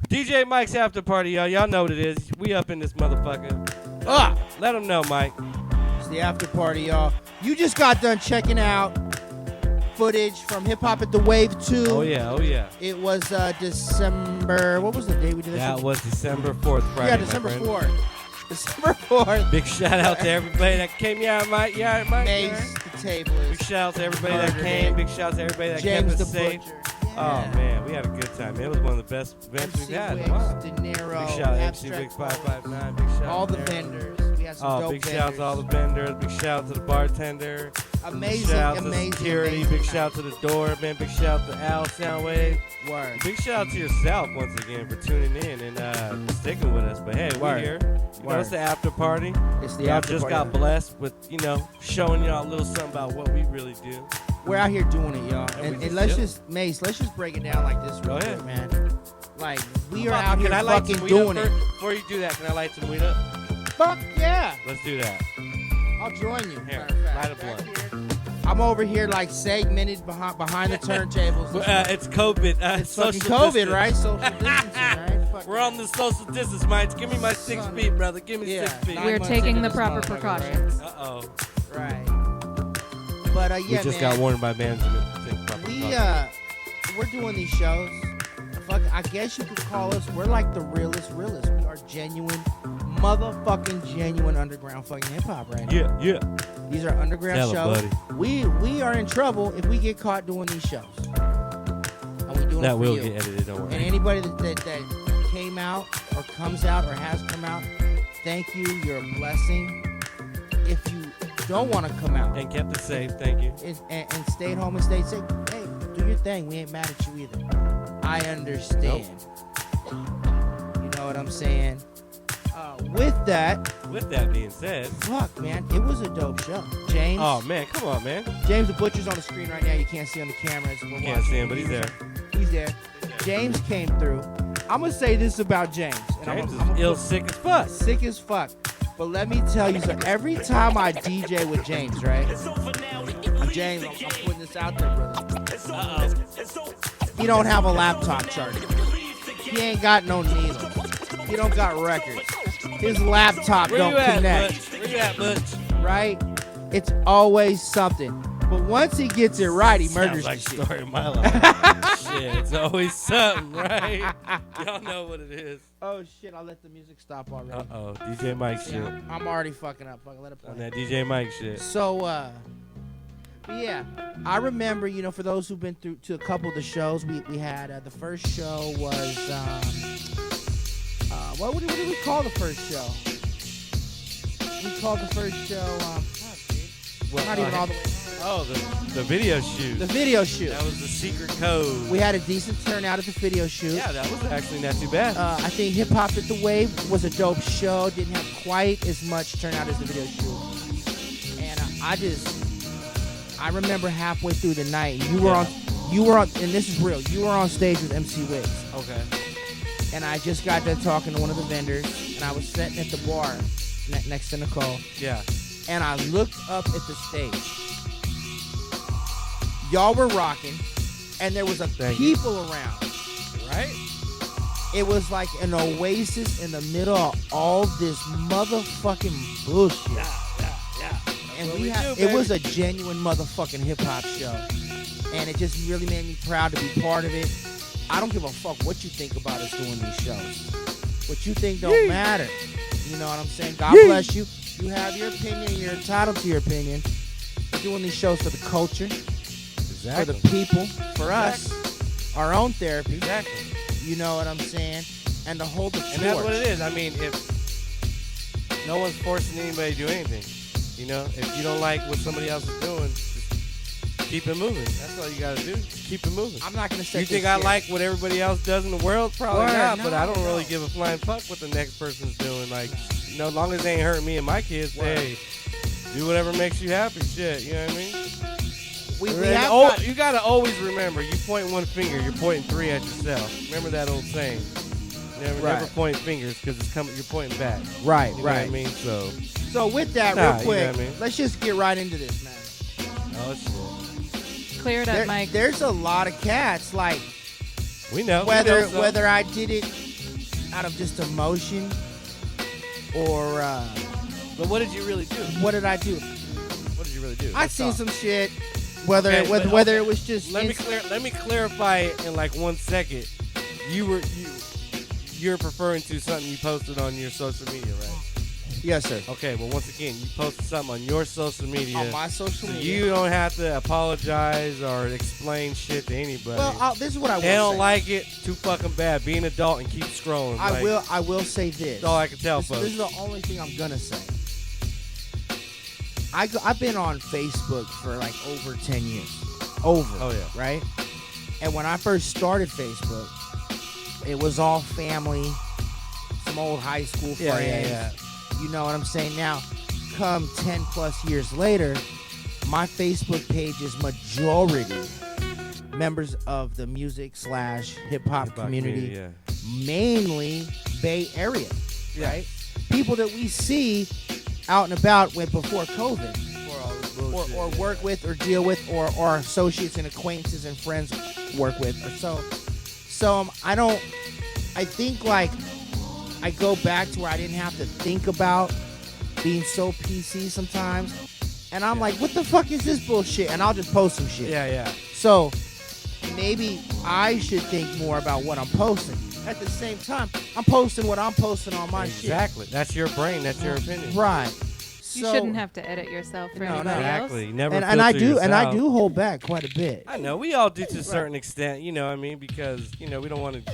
DJ Mike's after party, y'all. Y'all know what it is. We up in this motherfucker. Let them know, Mike. It's the after party, y'all. You just got done checking out footage from Hip Hop at the Wave 2. Oh, yeah. It was December. What was the day we did this? That was December 4th, Friday. Yeah, December 4th. December 4th. Big shout out to everybody that came. Yeah, Mike. Yeah, Mike. Mace, the table. Big shout out to everybody that came. Big shout out to everybody that James kept the us safe. Butcher. Oh, man. We had a good time. It was one of the best events MC we've had. Wicks, Wow. De Niro, Big shout out to MC Abstract Wicks 559. Big shout out all to the everybody. vendors. We had some dope Big vendors. shout out to all the vendors. Big shout out to the bartender. Amazing, Big shout out to amazing, security. amazing Big shout out to the door, man. Big shout out to Al Soundwave. Word. Big shout out to yourself once again for tuning in and sticking with us. But hey, we're Word. here. You know, it's the after party. It's the Y'all after just party. got blessed with, showing y'all a little something about what we really do. We're out here doing it, y'all. And we And just let's do it. just, Mace, let's just break it down like this real Go quick, ahead. man. Like, we are Fuck, out here can I light fucking some weed doing up it. first? Before you do that, can I light some weed up? Fuck yeah. Let's do that. I'll join you. Here, Matter of fact, light a back blunt. here. I'm over here like segmented behind the turntables. It's COVID. It's fucking social COVID, distance. right? Social distancing, right? Fuck We're yeah. on the social distance, Mike. Give me my 6 Son of- feet, brother. Give me Yeah, 6 feet. 9 We're months taking into the this proper motherfucker, precautions. Uh-oh. Right. But yeah, We just man. got warned by management to take proper We precautions. we're doing these shows. Fuck, I guess you could call us. We're like the realest. We are genuine, motherfucking genuine underground fucking hip hop right now. Yeah. These are underground Tell 'em, shows. buddy. We are in trouble if we get caught doing these shows. And we doing it That for will you. get edited, don't And worry. anybody that came out or comes out or has come out, thank you. You're a blessing. If you don't want to come out And kept it safe, thank you. and stayed home and stayed safe, hey, do your thing. We ain't mad at you either. I understand. You know what I'm saying? With that, With that being said, fuck, man, it was a dope show. James, oh man, come on, man. James the Butcher's on the screen right now. You can't see on the cameras. We're Can't watching. see him, but he's there. He's there. James came through. I'm gonna say this about James. And James I'm is ill sick as fuck. sick as fuck. But let me tell you, so every time I DJ with James, right? James, I'm putting this out there, brother. He don't have a laptop charger. He ain't got no needles. He don't got records. His laptop Where don't you at, connect, Butch? Where you at, Butch? right? It's always something. But once he gets it right, he murders Sounds like the the shit. story of my life. Shit, it's always something, right? Y'all know what it is. Oh shit! I'll let the music stop already. Uh-oh, DJ Mike shit. Yeah, I'm already fucking up. Fucking let it On play. that DJ Mike shit. So, yeah, I remember, for those who've been through to a couple of the shows we had, the first show was, what did we call the first show? We called the first show, Well, not even all the way. Oh, the video shoot. The video shoot. That was the secret code. We had a decent turnout at the video shoot. Yeah, that was actually not too bad. I think Hip Hop at the Wave was a dope show. Didn't have quite as much turnout as the video shoot. And I remember halfway through the night, you were on, and this is real. You were on stage with MC Wiggs, Okay. and I just got done talking to one of the vendors, and I was sitting at the bar next to Nicole, Yeah. and I looked up at the stage. Y'all were rocking, and there was a Thank you. people around. Right? It was like an oasis in the middle of all this motherfucking bullshit. Yeah. And what we we had, do, it was baby. a genuine motherfucking hip hop show. And it just really made me proud to be part of it. I don't give a fuck what you think about us doing these shows. What you think don't matter. You know what I'm saying? God bless you. You have your opinion. You're entitled to your opinion. We're doing these shows for the culture, for the people, for us, our own therapy. Exactly. You know what I'm saying? And to hold the torch. And that's what it is. I mean, if no one's forcing anybody to do anything, if you don't like what somebody else is doing, just keep it moving. That's all you got to do. Just keep it moving. I'm not going to say You think I like what everybody else does in the world? Probably Word, not, no, but I don't no. really give a flying fuck what the next person's doing. Like, as long as they ain't hurting me and my kids, Word. hey, do whatever makes you happy. Shit, you know what I mean? We And have you gotta always remember, you point one finger, you're pointing three at yourself. Remember that old saying. Never Right. point fingers because you're pointing back. Right, You know right. what I mean? So, So with that, Nah, real you know quick, what I mean? let's just get right into this, man. oh shit. Clear it up, Mike. There's a lot of cats, like We know. whether we know, so. I did it out of just emotion, or But what did you really do? what did I do? What did you really do? I Let's seen talk. some shit. Whether Okay, but- whether it was just Let me clarify in like 1 second. You're referring to something you posted on your social media, right? Yes, sir. Okay, well, once again, you posted something on your social media. On my social So media. you don't have to apologize or explain shit to anybody. Well, this is what I will they don't say. like it, too fucking bad. Be an adult and keep scrolling. I Like, will say this. That's all I can tell, This folks. is the only thing I'm gonna say. I've been on Facebook for like over 10 years. Over. Oh, yeah. Right? And when I first started Facebook, it was all family, some old high school Yeah, friends. yeah. You know what I'm saying? Now, come 10 plus years later, my Facebook page is majority members of the music / hip hop community, yeah. mainly Bay Area, Yeah. right? People that we see out and about with before COVID, or work with, or deal with, or associates and acquaintances and friends work with. So I think like I go back to where I didn't have to think about being so PC sometimes, and I'm like, what the fuck is this bullshit? And I'll just post some shit. Yeah, yeah. So maybe I should think more about what I'm posting. At the same time, I'm posting what I'm posting on my Exactly. That's your brain. That's your opinion. shit. Right. You So- shouldn't have to edit yourself for No, no. anybody Exactly. else. Never and I filter do yourself. hold back quite a bit. I know. We all do to a certain extent, you know what I mean? Because, we don't want to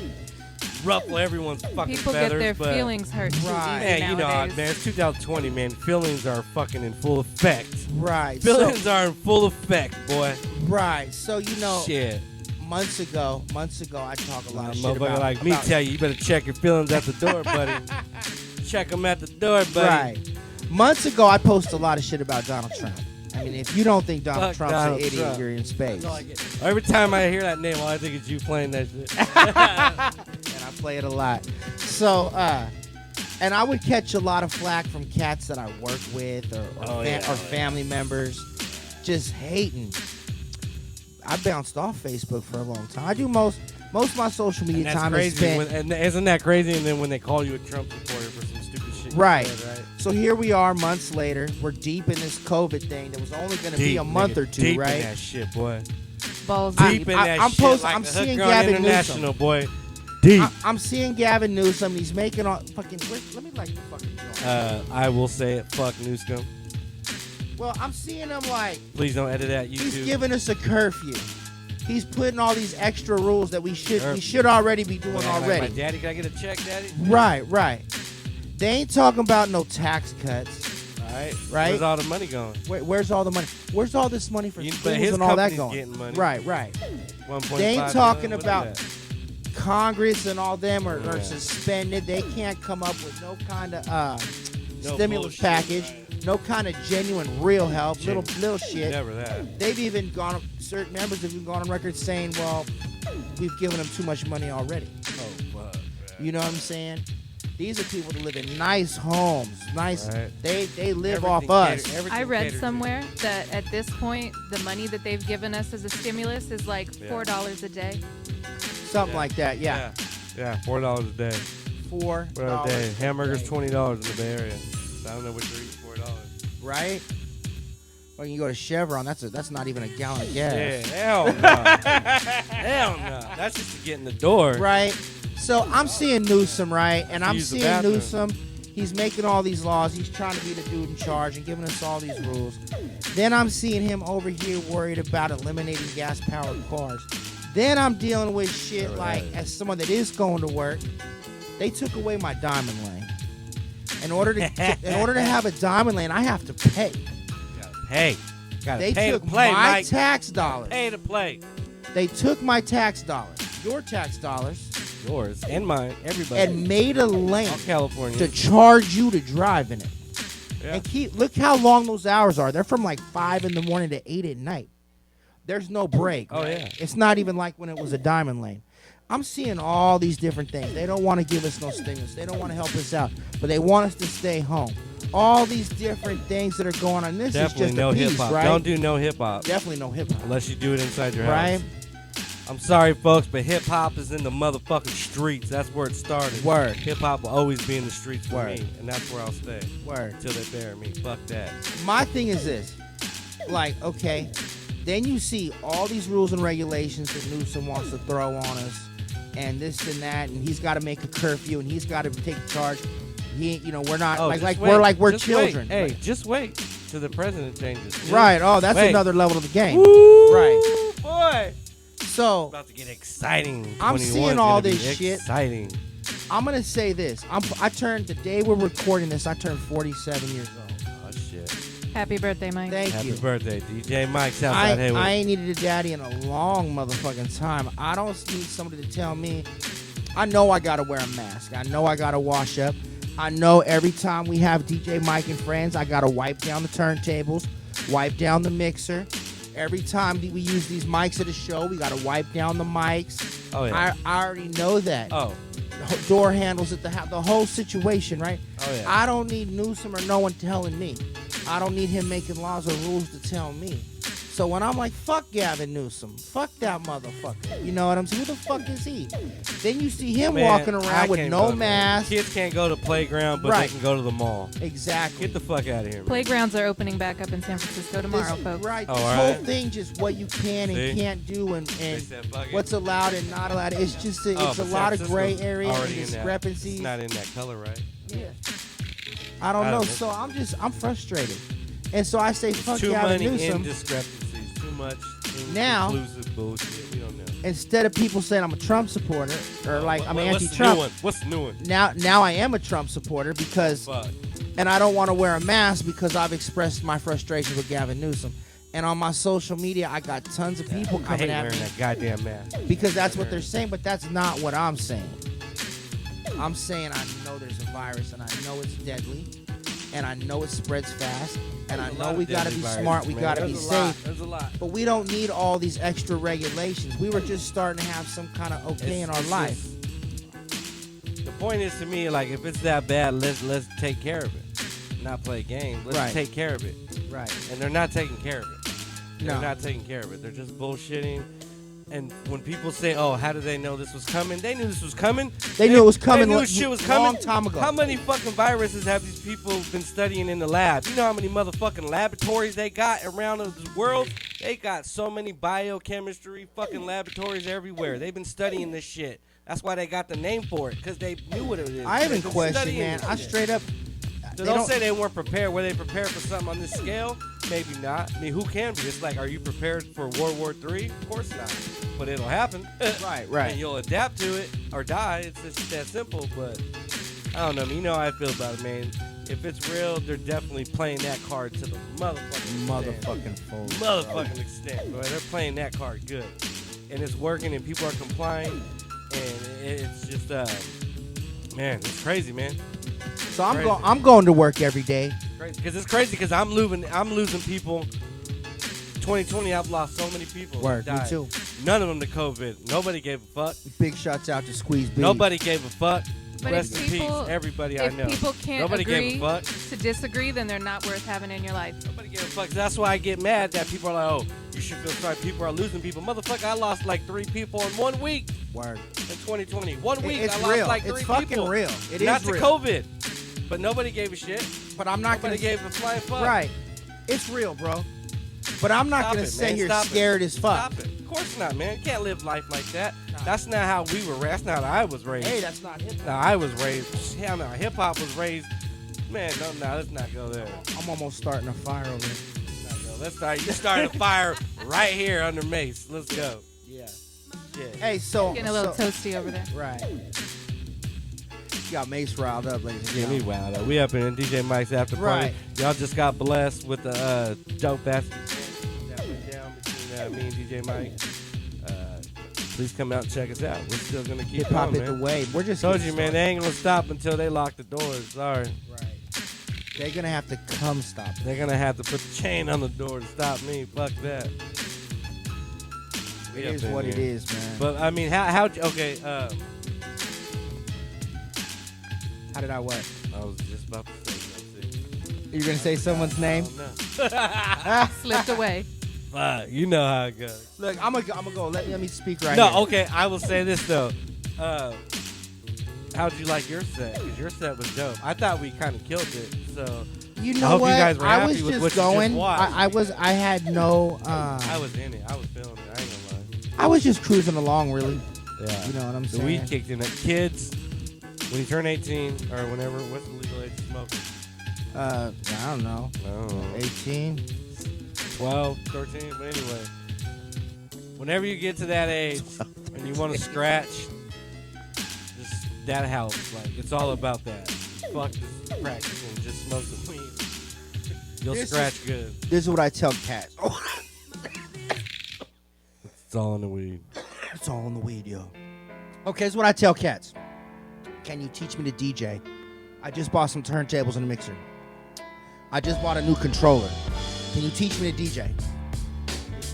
ruffle everyone's fucking People feathers. get their but feelings hurt too Right. easy Man, nowadays. man, it's 2020, man. Feelings are fucking in full effect. Right. Feelings are in full effect, boy. Right. So Shit. months ago, I talk a lot of shit Motherfucker about like me about- tell you better check your feelings at the door, buddy. Check them at the door, buddy. Right. Months ago, I posted a lot of shit about Donald Trump. I mean, if you don't think Donald Fuck Trump's Donald an idiot, Trump. you're in space. Every time I hear that name, all I think is you playing that shit. And I play it a lot. So, and I would catch a lot of flack from cats that I work with or family members just hating. I bounced off Facebook for a long time. I do most of my social media And that's time is crazy. spent. And isn't that crazy? And then when they call you a Trump supporter for some stupid shit, you Right. said, right? So here we are months later. We're deep in this COVID thing that was only going to be Deep, a month nigga, or two, deep right? in that shit, boy. Balls Deep deep. in I- that I'm shit. posting- like I'm a seeing hooker on Gavin International, boy. Deep. I'm seeing Gavin Newsom. He's making all fucking. Let me like the fucking joint. I will say it. Fuck Newscomb. Well, I'm seeing him like Please don't edit that. he's YouTube. giving us a curfew. He's putting all these extra rules that we Curfew. should already be doing Like, already. my daddy, can I get a check, daddy? Right. They ain't talking about no tax cuts. All right. Right. Where's all the money going? Where's all the money? Where's all this money for But schools his and all that company's going? getting money. Right. 1.5 They ain't million, talking what is about that? Congress and all them are Yeah. suspended. They can't come up with no kind of No stimulus bullshit, package, right. no kind of genuine real help, Gen- little shit. Never that. They've even gone, certain members have even gone on record saying, well, we've given them too much money already. Oh, fuck. You know what I'm saying? These are people that live in nice homes, nice. Right. They live Everything off us. catered- everything I read catered to- somewhere that at this point, the money that they've given us as a stimulus is like Yeah. $4 a day. Something Yeah. like that. Yeah. Yeah, $4 a day. $4 $4 a day. Hamburgers, day. $20 in the Bay Area. I don't know what you're eating $4. Right? Or you go to Chevron. That's not even a gallon of gas. Yeah, hell no. Hell no. That's just to get in the door. Right? So I'm seeing Newsom, right? And I'm Use the seeing bathroom. Newsom. He's making all these laws. He's trying to be the dude in charge and giving us all these rules. Then I'm seeing him over here worried about eliminating gas-powered cars. Then I'm dealing with shit like, as someone that is going to work, they took away my diamond lane. In order to have a diamond lane, I have to pay. Hey, gotta They pay took to play, my Mike. tax dollars. Pay to play. They took my tax dollars, your tax dollars, Yours and mine, everybody. and made a lane all California. to charge you to drive in it. Yeah. And look how long those hours are. They're from like 5 in the morning to 8 at night. There's no break. Oh, right? yeah. It's not even like when it was a diamond lane. I'm seeing all these different things. They don't want to give us no stimulus. They don't want to help us out, but they want us to stay home. All these different things that are going on. This Definitely is just no a piece, hip hop. right? Don't do no hip hop Definitely no hip hop. unless you do it inside your Right? house. I'm sorry, folks, but hip hop is in the motherfucking streets. That's where it started. Word. Hip hop will always be in the streets for Word. me, and that's where I'll stay Word. until they bury me. Fuck that. My thing is this. Like, okay, then you see all these rules and regulations that Newsom wants to throw on us, and this and that, and he's got to make a curfew, and he's got to take charge. He, you know, we're not Just wait. we're Just children. Wait. Hey, just wait till the president changes. Just Right. Oh, that's wait. another level of the game. Woo, Right. boy. So About to get exciting. I'm 21's seeing gonna all be this shit. Exciting. I'm gonna say this. I turned the day we're recording this. I turned 47 years old. Oh shit. Happy birthday, Mike. Thank Happy you. birthday, DJ Mike Southside Hayward. I ain't needed a daddy in a long motherfucking time. I don't need somebody to tell me. I know I gotta wear a mask. I know I gotta wash up. I know every time we have DJ Mike and friends, I gotta wipe down the turntables, wipe down the mixer. Every time we use these mics at a show, we gotta wipe down the mics. Oh yeah. I already know that. Oh. Door handles at the whole situation, right? Oh yeah. I don't need Newsom or no one telling me. I don't need him making laws or rules to tell me. So when I'm like, fuck Gavin Newsom, fuck that motherfucker, you know what I'm saying? Who the fuck is he? Then you see him Man, walking I around with can't no vote, man. mask. Kids can't go to playground, but Right. they can go to the mall. Exactly. Get the fuck out of here, man. Playgrounds are opening back up in San Francisco tomorrow, This- folks. Right. Oh, This all whole right. thing, just what you can and See? can't do, and They said fuck it. what's allowed and not allowed. It's just Oh, it's a but lot of San gray Francisco's area and already in that. discrepancies. It's not in that color, right? Yeah. I don't I know. don't know. So I'm frustrated, and so I say fuck Too Gavin many Newsom. indiscrepancies. Too much Now- inclusive bullshit. We don't know. Instead of people saying I'm a Trump supporter or like I'm What's the new anti-Trump, one? What's the new one? now I am a Trump supporter because, Fuck. and I don't want to wear a mask because I've expressed my frustration with Gavin Newsom. And on my social media, I got tons of people I hate coming at wearing me that goddamn mask. because that's what they're saying, but that's not what I'm saying. I'm saying I know there's a virus and I know it's deadly and I know it spreads fast and I There's a know lot we of got to deadly be viruses, smart, we man. got to be There's a lot. safe. There's a lot. But we don't need all these extra regulations. We were just starting to have some kind of okay in our It's life. just- the point is to me, like, if it's that bad, let's take care of it. Not play games. Let's Right. take care of it. Right. And they're not taking care of it. They're No. not taking care of it. They're just bullshitting. And when people say, "Oh, how did they know this was coming?" They knew this was coming. They knew it was coming They knew lo- shit was long coming. time ago. How many fucking viruses have these people been studying in the lab? You know how many motherfucking laboratories they got around the world? They got so many biochemistry fucking laboratories everywhere. They've been studying this shit. That's why they got the name for it, because they knew what it is. I haven't They've been questioned, studying man. this I shit. straight up. So they don't say they weren't prepared. Were they prepared for something on this scale? Maybe not. I mean, who can be? It's like, are you prepared for World War III? Of course not. But it'll happen. Right, right. And you'll adapt to it or die. It's just that simple. But I don't know. I mean, you know how I feel about it, man. If it's real, they're definitely playing that card to the Motherfucking fool. motherfucking extent, bro. They're playing that card good, and it's working, and people are complying, and it's just, man, it's crazy, man. So I'm Crazy. going. I'm going to work every day. Because it's crazy. Because I'm losing people. 2020, I've lost so many people. Work. that Me died. too. None of them to COVID. Nobody gave a fuck. Big shots out to Squeeze B. Nobody gave a fuck. But Rest if in people, peace, everybody I if know. people can't Nobody agree gave a fuck. to disagree, then they're not worth having in your life. Nobody gave a fuck. That's why I get mad that people are like, oh, you should feel sorry. People are losing people. Motherfucker, I lost like 3 people in 1 week Word. in 2020. 1 week, It's I lost real. like 3 It's people. fucking real. It is Not to real. COVID. But nobody gave a shit. But I'm not Nobody gonna. gave a flying fuck. Right. It's real, bro. But I'm not Stop gonna it, sit man. here Stop it. scared as fuck. Stop it. Of course not, man. You can't live life like that. Nah. That's not how we were raised. That's not how I was raised. Hey, that's not hip No, I was raised. Hell no. Hip hop was raised. Man, no, let's not go there. I'm almost starting a fire over here. Let's not go. Let's start. You started a fire right here under Mace. Let's go. Yeah. Shit. Hey, so Getting a little so- toasty over there. right. You got Mace riled up, ladies and Get me gentlemen. wild. We up in DJ Mike's after party. Right. Y'all just got blessed with the dope ass event that went down between me and DJ Mike. Please come out and check us out. We're still gonna keep Hip hop going, it the man. way. We're just Told getting you, man. They started. ain't gonna stop until they lock the doors. Sorry. Right. They're gonna have to come stop it. They're gonna have to put the chain on the door to stop me. Fuck that. It is what it is, man. But I mean, how? Okay. How did I what? I was just about to say something. You're gonna say someo's name? I don't know. Slipped away. Fuck, you know how it goes. Look, I'm gonna go. Let me speak right No, here. okay, I will say this though. How'd you like your set? Because your set was dope. I thought we kind of killed it. So You I know hope what? you guys were I happy was with just what you just going. watched. I had no. I was in it. I was feeling it. I ain't gonna lie. I was just cruising along, really. Yeah. You know what I'm The saying? weed kicked in. Kids, when you turn 18 or whenever, what's the legal age to smoke? I don't know. I don't know. 18. 12, 13, but anyway. Whenever you get to that age and you want to scratch, just that helps. Like, it's all about that. Fuck this practicing, just smoke the weed. You'll This scratch good. This is what I tell cats. It's all in the weed. It's all in the weed, yo. Okay, this is what I tell cats. Can you teach me to DJ? I just bought some turntables and a mixer. I just bought a new controller. Can you teach me to DJ?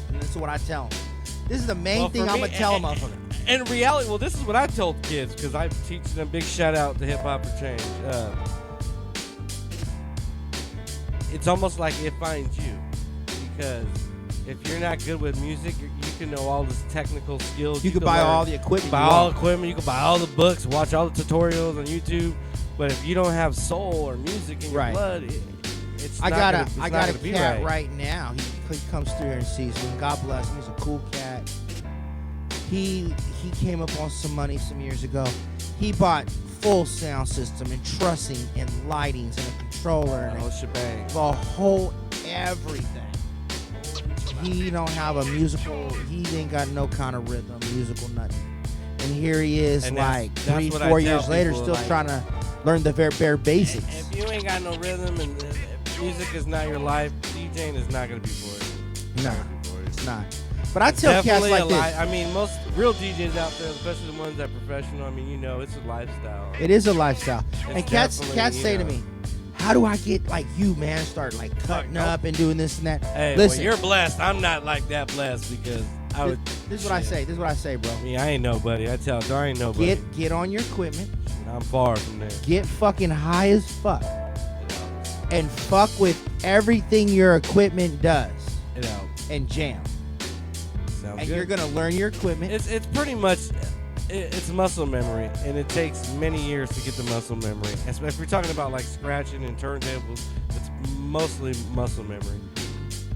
And this is what I tell them. This is the main thing I'm going to tell a motherfucker. In reality, well, this is what I told kids because I'm teaching them. Big shout out to Hip Hop for Change. It's almost like it finds you because if you're not good with music, you can know all this technical skills. You can buy all the equipment. buy all equipment. You can buy all the books, watch all the tutorials on YouTube. But if you don't have soul or music in your Right. blood, it's I not got gonna, I got a be cat right. right now. He comes through here and sees me. God bless him. He's a cool cat. He came up on some money some years ago. He bought full sound system and trussing and lightings and a controller and Oh, shebang. the whole everything. He don't have a musical. He ain't got no kind of rhythm, musical nothing. And here he is, And like that's 3, what I 4 tell years later, people, still like- trying to learn the very bare basics. If you ain't got no rhythm and if music is not your life, DJing is not gonna be for you. Nah, Not gonna be for you. it's not. But I tell cats Definitely like a this. I mean, most real DJs out there, especially the ones that are professional. I mean, you know, it's a lifestyle. It is a lifestyle. It's And cats definitely, say you to know. me, how do I get like you, man? Start like cutting nope. up and doing this and that. Hey, Listen, well, you're blessed. I'm not like that blessed because I would. this is what I say. This is what I say, bro. I mean, I ain't nobody. I tell you, I ain't nobody. Get on your equipment. I'm far from there. Get fucking high as fuck. And fuck with everything your equipment does. You know, And jam. sounds And good. you're gonna learn your equipment. It's pretty much it's muscle memory, and it takes many years to get the muscle memory. If you're talking about like scratching and turntables, it's mostly muscle memory.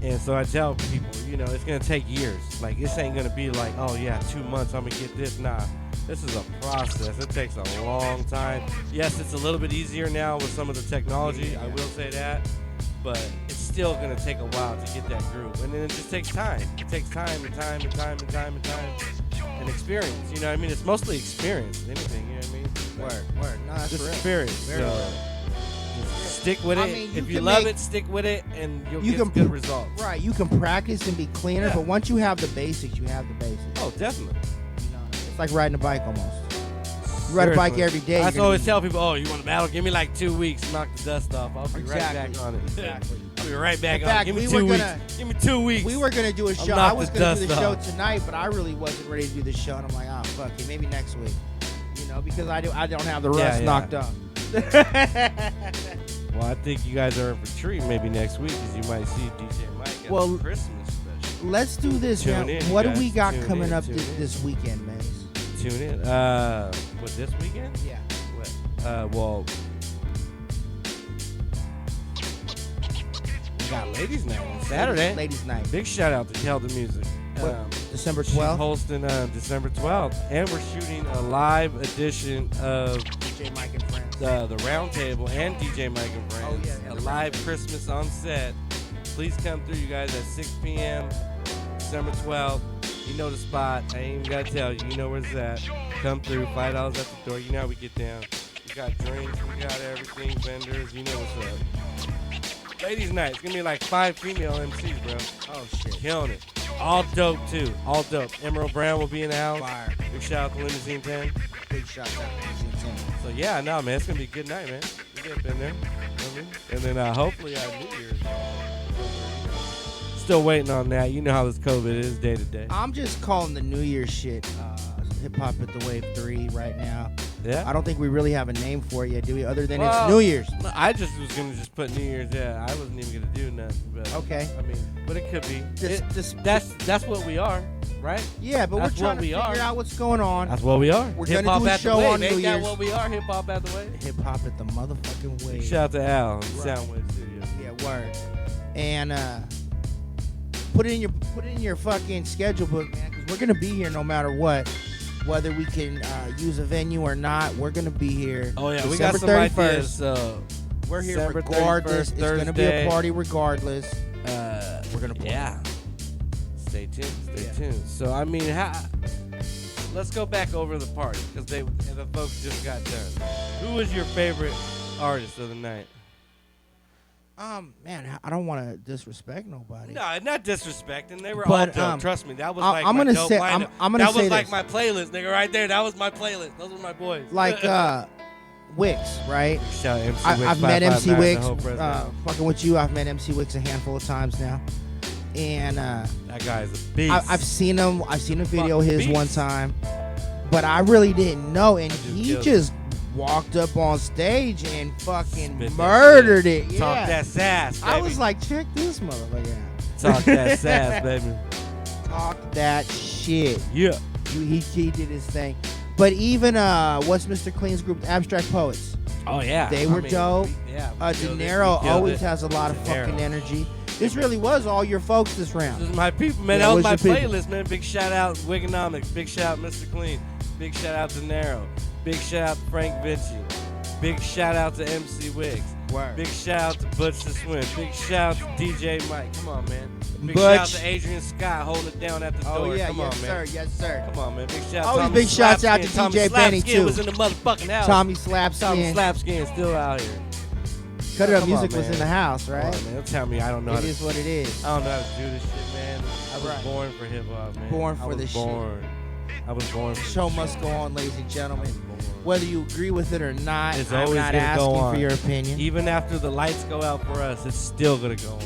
And so I tell people, you know, it's gonna take years. Like this ain't gonna be like, oh yeah, 2 months I'm gonna get this. Nah, this is a process. It takes a long time. Yes, it's a little bit easier now with some of the technology. I will say that. But it's still gonna take a while to get that groove, and then it just takes time. It takes time and time and time and time and time and experience. You know what I mean? It's mostly experience, anything. You know what I mean? Word. No, that's Just real. experience. Very So, real. just stick with it. I mean, you if you can love make- it, stick with it, and you'll You get can good pr- results. Right, you can practice and be cleaner, Yeah. but once you have the basics, you have the basics. Oh, definitely. You know, it's like riding a bike almost. You ride a bike Seriously. every day. I you're just gonna always be- tell people, oh, you want to battle? Give me like 2 weeks, knock the dust off. I'll be Exactly. right back on it. Exactly. I'll be right back In on fact, it. Give me we 2 were weeks. gonna- Give me 2 weeks. We were gonna do a show. knock I was the gonna do the dust show off. tonight, but I really wasn't ready to do the show, and I'm like, oh fuck it, maybe next week. You know, because I don't have the rust yeah. knocked off. Well, I think you guys are in for a treat maybe next week because you might see DJ Mike at Well, the Christmas special. Let's do this, Tune man. in, What do guys. we got Tune coming in, up tune in. this weekend, man? Tune in. What, this weekend? Yeah. What? Well, we got Ladies Night on Saturday. Ladies' night. Big shout out to Tell the Music. What, December She's 12th. hosting December 12th, and we're shooting a live edition of DJ Mike and Friends. the Roundtable and DJ Mike and Friends. Oh, yeah, a the live Roundtable. Christmas on set. Please come through, you guys, at 6 p.m. December 12th. You know the spot. I ain't even gotta tell you. You know where it's at. Come through. $5 at the door. You know how we get down. We got drinks. We got everything. Vendors. You know what's up. Ladies' night. It's gonna be like 5 female MCs, bro. Oh shit. Killing it. All dope too. All dope. Emerald Brown will be in the house. Fire. Big shout out to Limousine 10. Big shout out to Limousine 10. So yeah, no man, it's gonna be a good night, man. We get up in there. You know what I mean? And then hopefully our New Year's. Still waiting on that. You know how this COVID is day to day. I'm just calling the New Year shit Hip Hop at the Wave 3 right now. Yeah. I don't think we really have a name for it yet, do we? Other than Well, it's New Year's. I just was gonna just put New Year's. Yeah, I wasn't even gonna do nothing. But Okay. I mean, but it could be. This, That's what we are, right? yeah, but that's we're trying what to we figure are. out what's going on. That's what we are. We're Hip gonna hop do a at show the wave. on New Ain't that Year's. what we are? Hip hop at the wave. Hip Hop at the motherfucking Wave. Shout out to Al in Right. Soundwave Studio. Yeah, word. And put it in your fucking schedule book, man, because we're gonna be here no matter what. Whether we can use a venue or not, we're gonna be here. Oh yeah, we December got some 31st. ideas. So We're here December regardless. 31st, It's gonna be a Thursday. party regardless. We're gonna play. Yeah. Stay tuned. Stay Yeah. tuned. So I mean, let's go back over the party because the folks just got done. Who was your favorite artist of the night? Man, I don't want to disrespect nobody. No, not disrespecting. They were But, all dope. Trust me, that was I'm like gonna my dope say- lineup. I'm gonna that was say like this. my playlist, nigga, right there. That was my playlist. Those were my boys. Like Wix, right? Shout out MC Wix, I've met MC 559, Wix. the whole president. Fucking with you, I've met MC Wix a handful of times now, and That guy is a beast. I've seen him. I've seen a video of Fucking his beast. one time, but I really didn't know, and he killed just walked up on stage and fucking Spit that murdered shit. it. Talk Yeah. that sass, baby. I was like, check this motherfucker out. Talk that sass, baby. Talk that shit. Yeah. He did his thing. But even what's Mr. Clean's group, Abstract Poets. Oh yeah. They were dope. Yeah. De Niro always has a lot of De Niro. fucking energy. This really was all your folks this This round. is my people, man. Yeah, that was what's my your people? playlist, man. Big shout out Wigonomics. Big shout out Mr. Clean. Big shout out to Nero. Big shout out to Frank Vinci. Big shout out to MC Wiggs. Word. Big shout out to Butch the Swim. Big shout out to DJ Mike. Come on, man. Big Butch. shout out to Adrian Scott holding it down at the door. Oh yeah, Come yes on, sir, man. yes sir. Come on, man. Big shout out. Always Tommy big shouts out to Slapskin. Tommy DJ Benny, Slapskin too. was in the motherfucking house. Tommy Tommy Slapskin. Slapskin still out here. Cut It Up Come Music on, was man. in the house, Come right? on, man. Don't tell me I don't know how It to is what it is. I don't know how to do this shit, man. I was Right. born for hip hop, man. Born for I was this shit. born. I was born for The show this must shit. go on, ladies and I gentlemen. was born. Whether you agree with it or not, It's I'm always not gonna go asking on. for your opinion. Even after the lights go out for us, it's still gonna go on,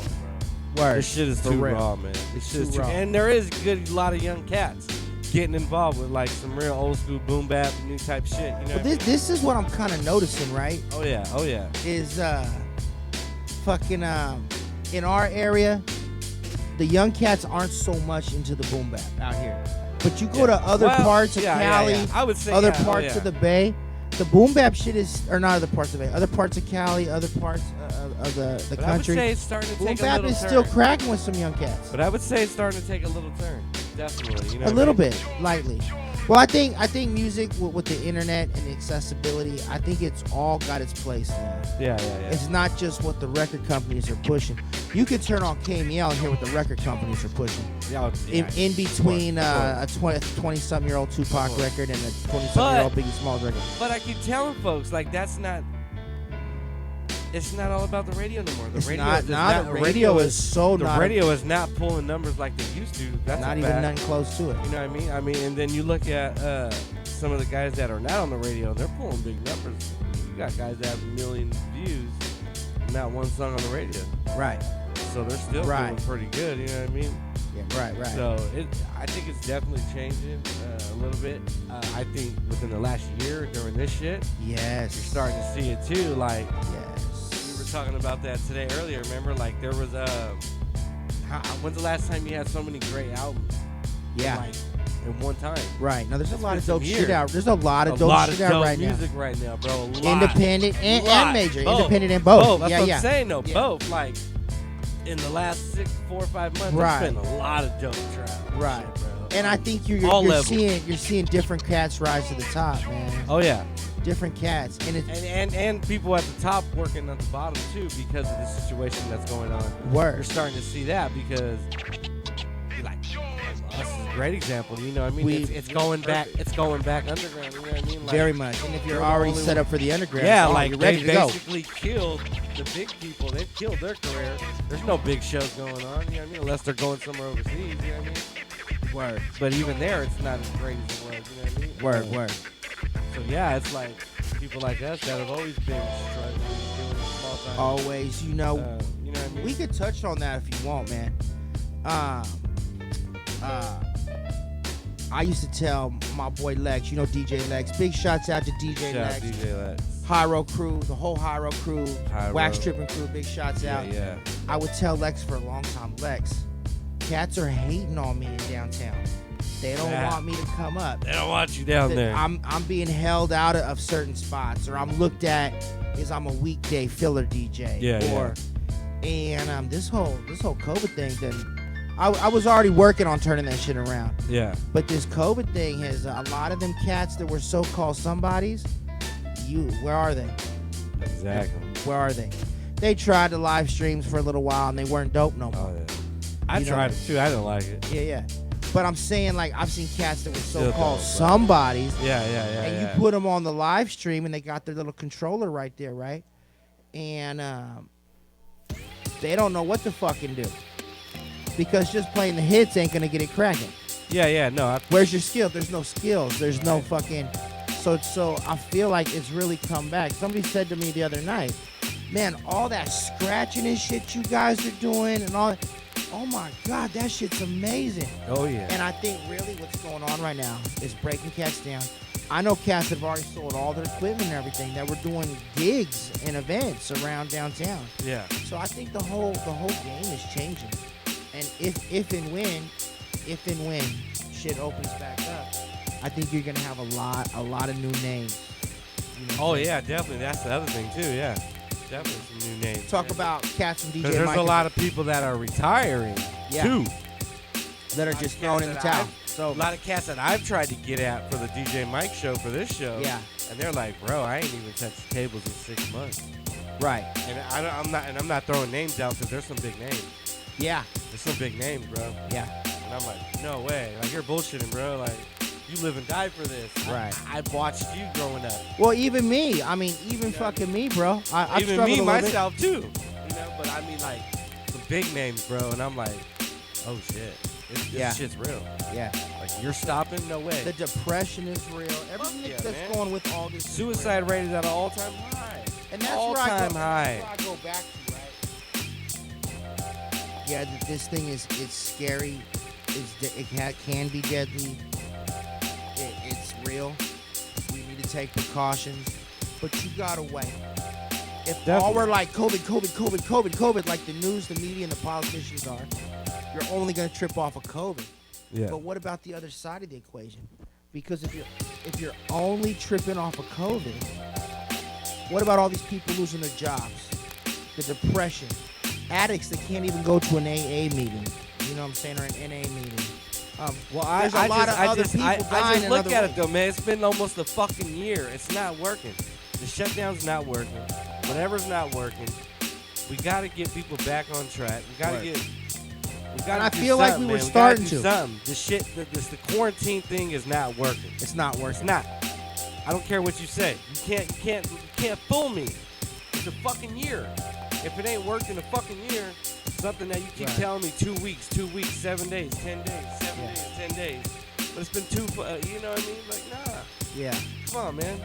bro. Word. This shit is For too real. raw, man. This shit is Too too raw. And there is a lot of young cats getting involved with like some real old school boom bap, new type shit. You know But what I mean? this is what I'm kind of noticing, right? Oh yeah, oh yeah. Is fucking in our area, the young cats aren't so much into the boom bap out here. But you go to other Well, parts of yeah, Cali, yeah. I would say other yeah, oh, parts yeah. of the Bay, the boom bap shit is, or not other parts of the Bay, other parts of Cali, other parts of the But I would country. say it's starting to Boom take a bap little is turn. still cracking with some young cats. But I would say it's starting to take a little turn. Definitely. You know A what I little mean? bit, lightly. Well, I think music with the internet and the accessibility, I think it's all got its place now. Yeah. It's not just what the record companies are pushing. You can turn on KML and hear what the record companies are pushing. Yeah, In between of course. a 20-something-year-old Tupac Of course. record and a 20-something-year-old But- Biggie Smalls record. But I keep telling folks, like, that's not. It's not all about the radio no more. The It's radio not. is Nah, the radio is so the not. radio is not pulling numbers like they used to. That's not a even fact. nothing close to it. You know what I mean? I mean, and then you look at some of the guys that are not on the radio, they're pulling big numbers. You got guys that have a million views, not one song on the radio. Right. So they're still Right. doing pretty good. You know what I mean? Yeah. Right. So I think it's definitely changing a little bit. I think within the last year during this shit, Yes. you're starting to see it too. Like Yes. we were talking about that today earlier. Remember, like there was when's the last time you had so many great albums? Yeah. Like in one time. Right. Now there's a It's lot been of dope some shit years. out. There's a lot of A dope lot shit of out dope right now. music right now, bro. A lot. Independent and Lot. major. Both. Independent and both. That's yeah, what yeah. I'm saying though. Yeah. Both. Like in the last 4 or 5 months, Right. there's been a lot of dope trap. Right. Shit, bro. And I think All you're levels. seeing different cats rise to the top, man. Oh yeah. Different cats, and it's And people at the top working at the bottom too because of the situation that's going on. You're worse. starting to see that because, like, us is a great example. You know what I mean? We- It's going back. It's going back underground. You know what I mean? Like, Very much. And if you're they're the already only set one- up for the underground, yeah, oh, like you're they ready to go. basically killed the big people. They've killed their career. There's no big shows going on. You know what I mean? Unless they're going somewhere overseas. You know what I mean? Word, But even there, it's not as great as it was. You know what I mean? word, word. So yeah, it's like people like us that have always been struggling, doing small time. Always, you know, You know what I mean? we could touch on that if you want, man. I used to tell my boy Lex, you know DJ Lex. Big shouts out to DJ Shout out Lex. DJ Lex. Hyro crew, the whole Hyro crew, Hyro. Wax Tripping crew, big shots Yeah, out. yeah. I would tell Lex for a long time, Lex, cats are hating on me in downtown. They don't Yeah. want me to come up. They don't want you down there. I'm being held out of certain spots, or I'm looked at as I'm a weekday filler DJ. Yeah, And this whole COVID thing, then I was already working on turning that shit around. Yeah. But this COVID thing has a lot of them cats that were so-called somebodies. Where are they? Exactly. Where are they? They tried the live streams for a little while and they weren't dope no more. Oh yeah. I You know? tried it too. I didn't like it. Yeah. But I'm saying, like, I've seen cats that were Still so-called don't, bro. somebodies, Yeah. and Yeah. you put them on the live stream and they got their little controller right there, right? And they don't know what to fucking do. Because just playing the hits ain't gonna get it cracking. Yeah. No. Where's your skill? There's no skills. There's no fucking. So I feel like it's really come back. Somebody said to me the other night, man, all that scratching and shit you guys are doing and all. Oh my God, that shit's amazing. Oh yeah. And I think really what's going on right now is breaking cats down. I know cats have already sold all their equipment and everything, that were doing gigs and events around downtown. Yeah. So I think the whole game is changing. And if and when shit opens back up, I think you're gonna have a lot of new names. You know what Oh I'm saying? yeah, definitely. That's the other thing too. Yeah. Definitely some new names. Talk about cats from DJ Because there's Mike a lot of people that are retiring Yeah. too. that are lot just of throwing cats in the that towel. I've- So A lot of cats that I've tried to get at for the DJ Mike show for this show. Yeah. And they're like, bro, I ain't even touched the tables in 6 months. right, And I'm not throwing names out because there's some big names. yeah, There's some big names, bro. yeah, And I'm like, no way. Like, you're bullshitting, bro. Like, you live and die for this. Right. I watched you growing up. Well, even me. I mean, even Yeah. fucking me, bro. I've Even struggled me, a little bit. myself, too. You know, but I mean, like, some big names, bro. And I'm like, oh, shit. This Yeah. shit's real. Yeah. Like, you're stopping? No way. The depression is real. Everything yeah, that's man. going with all this is real. Suicide rate is at an all-time high. And that's all-time where high. I go back to, right? Yeah, this thing it's scary. It can be deadly. It's real. We need to take precautions, but you gotta wait. If all Definitely. we're like COVID, like the news, the media, and the politicians are, you're only gonna trip off of COVID. Yeah. But what about the other side of the equation? Because if you're only tripping off of COVID, what about all these people losing their jobs? The depression, addicts that can't even go to an AA meeting. You know what I'm saying, or an NA meeting. Well, there's a lot of other people I dying just in look other at ways. it though, man. It's been almost a fucking year. It's not working. The shutdown's not working. Whatever's not working. We gotta get people back on track. We gotta Right. get. We gotta And I do feel like something, we were man. starting gotta do to. Something. The shit, the quarantine thing is not working. It's not It's working. not. I don't care what you say. You can't fool me. It's a fucking year. If it ain't worked in a fucking year, something that you keep Right. telling me 2 weeks, 7 days, 10 days, 7 Yeah. days, 10 days. But it's been you know what I mean? Like, nah. Yeah. Come on, man.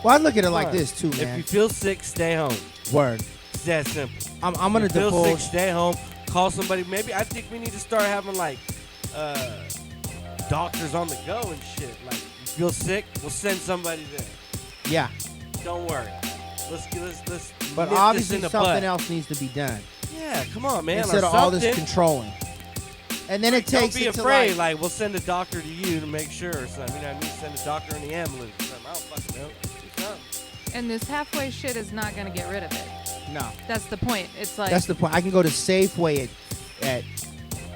Well, I look at it like Come on. this too, If man. you feel sick, stay home. Word. It's that simple. I'm gonna If you feel divulge. sick, stay home. Call somebody. Maybe I think we need to start having like doctors on the go and shit. Like, you feel sick, we'll send somebody there. Yeah. Don't worry. Let's But nip this obviously in the something bud. else needs to be done Yeah, come on, man. instead or of all this something. controlling. And then it takes Don't be it to afraid. like, Like, we'll send a doctor to you to make sure or something. You know what I mean? Send a doctor in the ambulance or something. I don't fucking know. Do something. And this halfway shit is not going to get rid of it. no. That's the point. It's like, That's the point. I can go to Safeway at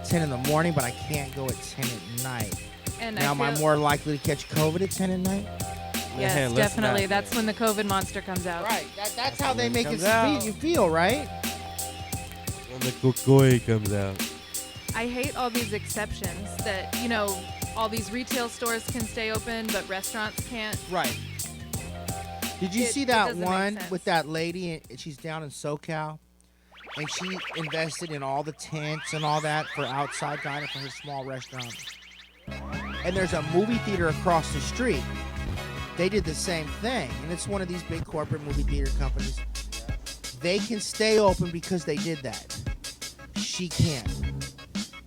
10 in the morning, but I can't go at 10 at night. and Now, I am I feel, more likely to catch COVID at 10 at night? yes, Man, listen definitely. up, That's man. when the COVID monster comes out. Right. That's how they when it make it comes out. you feel, right? When the kukui comes out. I hate all these exceptions that, you know, all these retail stores can stay open, but restaurants can't. Right. Did you It- see it that doesn't make one sense. with that lady? And she's down in SoCal, and she invested in all the tents and all that for outside dining for her small restaurant. And there's a movie theater across the street. They did the same thing, and it's one of these big corporate movie theater companies. They can stay open because they did that. She can't.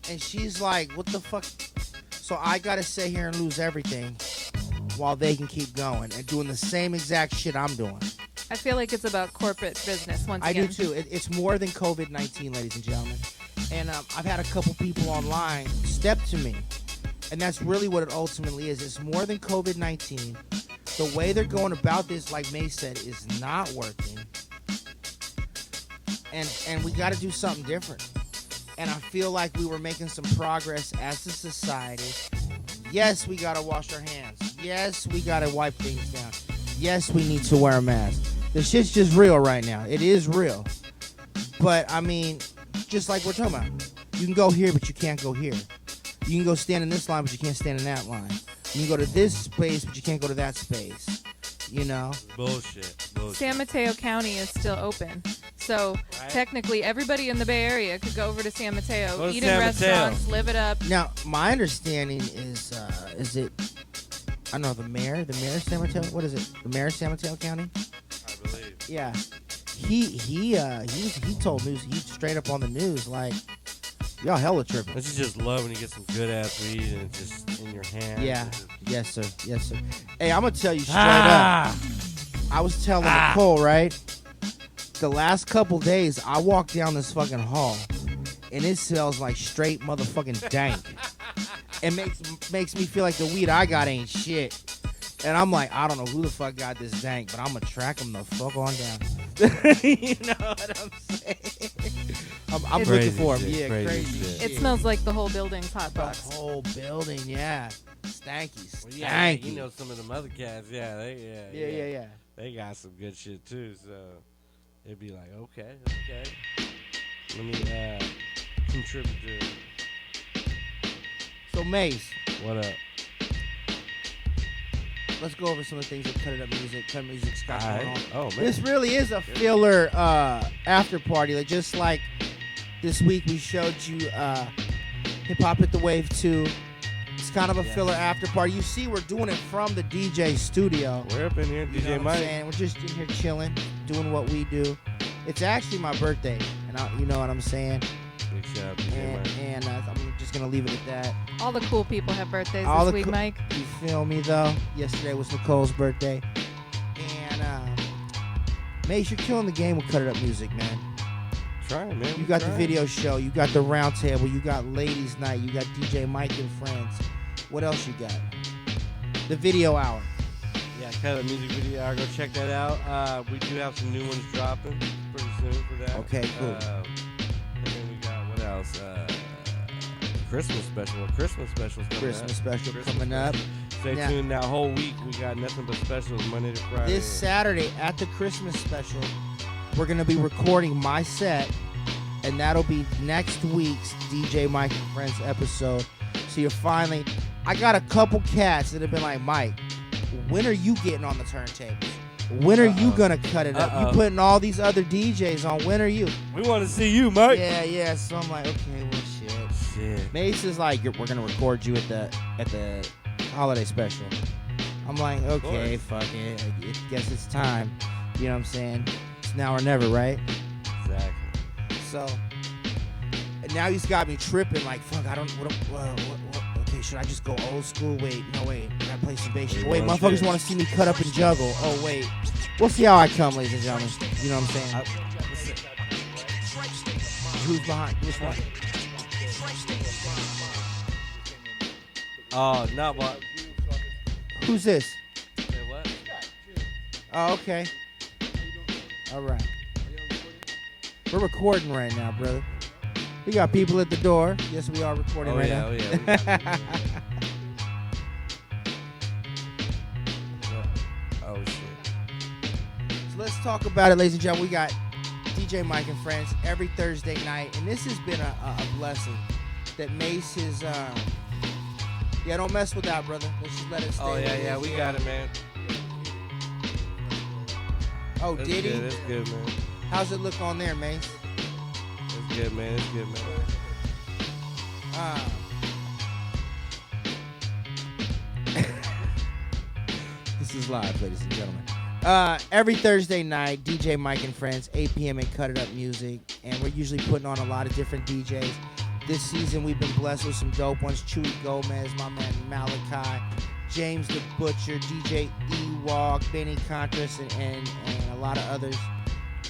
And she's like, what the fuck? So I gotta sit here and lose everything while they can keep going and doing the same exact shit I'm doing. I feel like it's about corporate business once I again. do too. It's more than COVID-19, ladies and gentlemen. And I've had a couple people online step to me, and that's really what it ultimately is. It's more than COVID-19. The way they're going about this, like May said, is not working. And we got to do something different. And I feel like we were making some progress as a society. Yes, we got to wash our hands. Yes, we got to wipe things down. Yes, we need to wear a mask. The shit's just real right now. It is real. But, I mean, just like we're talking about, you can go here, but you can't go here. You can go stand in this line, but you can't stand in that line. You can go to this space, but you can't go to that space. You know? Bullshit. San Mateo County is still open. So Right. technically, everybody in the Bay Area could go over to San Mateo, Go to eat San in Mateo. restaurants, live it up. Now, my understanding is it, I don't know, the mayor of San Mateo? What is it? The mayor of San Mateo County? I believe. Yeah. He told news, he straight up on the news, like, y'all hella tripping. Don't you just love when you get some good ass weed and it's just in your hand? Yeah. Yes, sir. Yes, sir. Hey, I'm going to tell you straight up. I was telling Nicole, right? The last couple days, I walked down this fucking hall, and it smells like straight motherfucking dank. It makes me feel like the weed I got ain't shit. And I'm like, I don't know who the fuck got this dank, but I'm going to track them the fuck on down. You know what I'm saying? I'm It's looking crazy for him. shit, Yeah, crazy crazy shit. shit. It smells like the whole building's hot The box. whole building, yeah. Stanky, Well, yeah, stanky. you know some of them other cats, yeah, Yeah. they got some good shit too. So it'd be like, okay, let me contribute to So, Mace, what up. let's go over some of the things that Cut It Up Music, Cut Music's got All going on. right. Oh man, This really is a filler after party. Like, just like this week we showed you Hip Hop Hit the Wave 2. It's kind of a Yes. filler after party. You see, we're doing it from the DJ studio. we're up in here, You know DJ what I'm Mike. saying? We're just in here chilling, doing what we do. It's actually my birthday, and you know what I'm saying? Big shout out to DJ Mike. And I'm just going to leave it at that. All the cool people have birthdays All this the week, coo- Mike. You feel me, though? Yesterday was Nicole's birthday. And, Mace, you're killing the game with Cut It Up Music, man. Trying, man. You we got the trying. video show, you got the round table, you got ladies night, you got DJ Mike and friends. What else you got? The video hour. Yeah, Cut Up Music Video Hour. Go check that out. We do have some new ones dropping pretty soon for that. Okay, cool. And then we got what else? Christmas special. A Christmas special coming Christmas up. special Christmas coming up. Stay Now- tuned. Now, whole week we got nothing but specials Monday to Friday. This Saturday at the Christmas special, we're gonna be recording my set, and that'll be next week's DJ Mike and Friends episode. So you're finally, I got a couple cats that have been like, Mike, when are you getting on the turntables? When are you gonna cut it up? You putting all these other DJs on. When are you? We want to see you, Mike. Yeah. So I'm like, okay, well, shit. Shit. Mace is like, we're gonna record you at the holiday special. I'm like, okay, fuck it. I guess it's time. You know what I'm saying? It's now or never, right? Exactly. So, and now he's got me tripping. Like, fuck, I don't. What, okay, should I just go old school? Wait, no, wait. I gotta play some bass. Wait, Wait, well, motherfuckers shit. want to see me cut up and juggle. Oh, wait. We'll see how I come, ladies and gentlemen. You know what I'm saying? Who's behind? Which one? Oh, no, but. Who's this? Say what? Oh, okay. All right. We're recording right now, brother. We got people at the door. Yes, we are recording Oh, right yeah, now. oh, yeah. We got people. Oh, shit. So let's talk about it, ladies and gentlemen. We got DJ Mike and Friends every Thursday night, and this has been a blessing that Mace is. Yeah, don't mess with that, brother. Let's just let it stay. Oh, where it yeah, is. we got it, man. Oh, That's did he? good, that's good, man. How's it look on there, Mace? That's good, man. That's good, man. This is live, ladies and gentlemen. Every Thursday night, DJ Mike and Friends, 8 p.m. and Cut It Up Music, and we're usually putting on a lot of different DJs. This season we've been blessed with some dope ones. Chewy Gomez, my man Malachi, James the Butcher, DJ Ewok, Benny Contras, and a lot of others.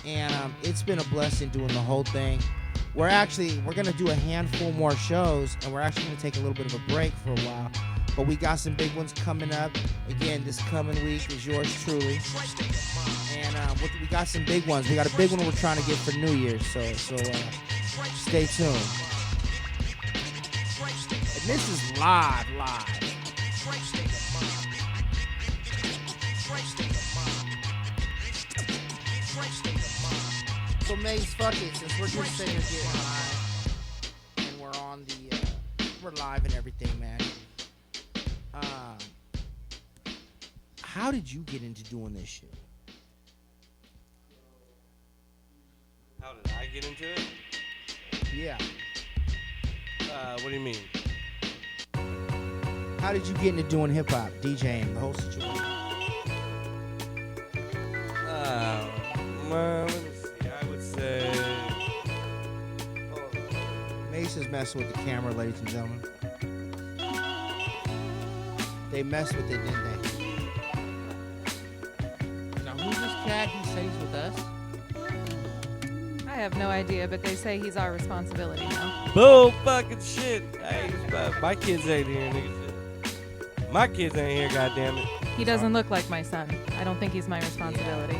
And it's been a blessing doing the whole thing. We're gonna do a handful more shows, and we're actually gonna take a little bit of a break for a while. But we got some big ones coming up. Again, this coming week is yours truly. And we got some big ones. We got a big one we're trying to get for New Year's, so stay tuned. And this is live. So Maze, fuck it, since we're just sitting here getting high, and we're on we're live and everything, man. How did you get into doing this shit? How did I get into it? Yeah. What do you mean? How did you get into doing hip hop, DJing, the whole situation? Well, let me see. I would say. Mace is messing with the camera, ladies and gentlemen. They messed with it, didn't they? Now, who's this cat? He says with us. I have no idea, but they say he's our responsibility now. Bull fucking shit. Hey, my kids ain't here, nigga. My kids ain't here, goddammit. He doesn't look like my son. I don't think he's my responsibility.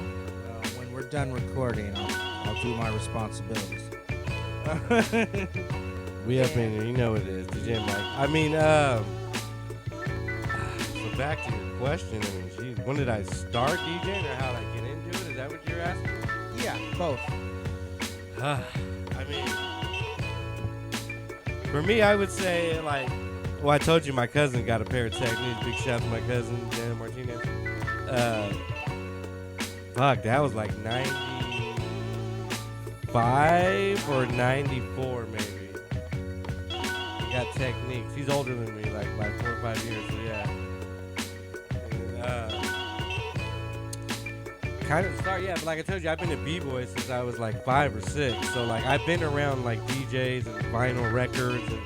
When we're done recording, I'll do my responsibilities. We up in here, you know what it is, DJ Mike. I mean, so back to your question. I mean, geez, when did I start DJing, or how did I get into it? Is that what you're asking? Yeah, both. I mean, for me, I would say, like, well, I told you my cousin got a pair of Techniques. Big shout out to my cousin, Dan Martinez. Fuck, that was like 95 or 94, maybe. He got Techniques. He's older than me, like by 4 or 5 years, so yeah. Kind of start, yeah, but like I told you, I've been a B-boy since I was like 5 or 6. So like I've been around like DJs and vinyl records and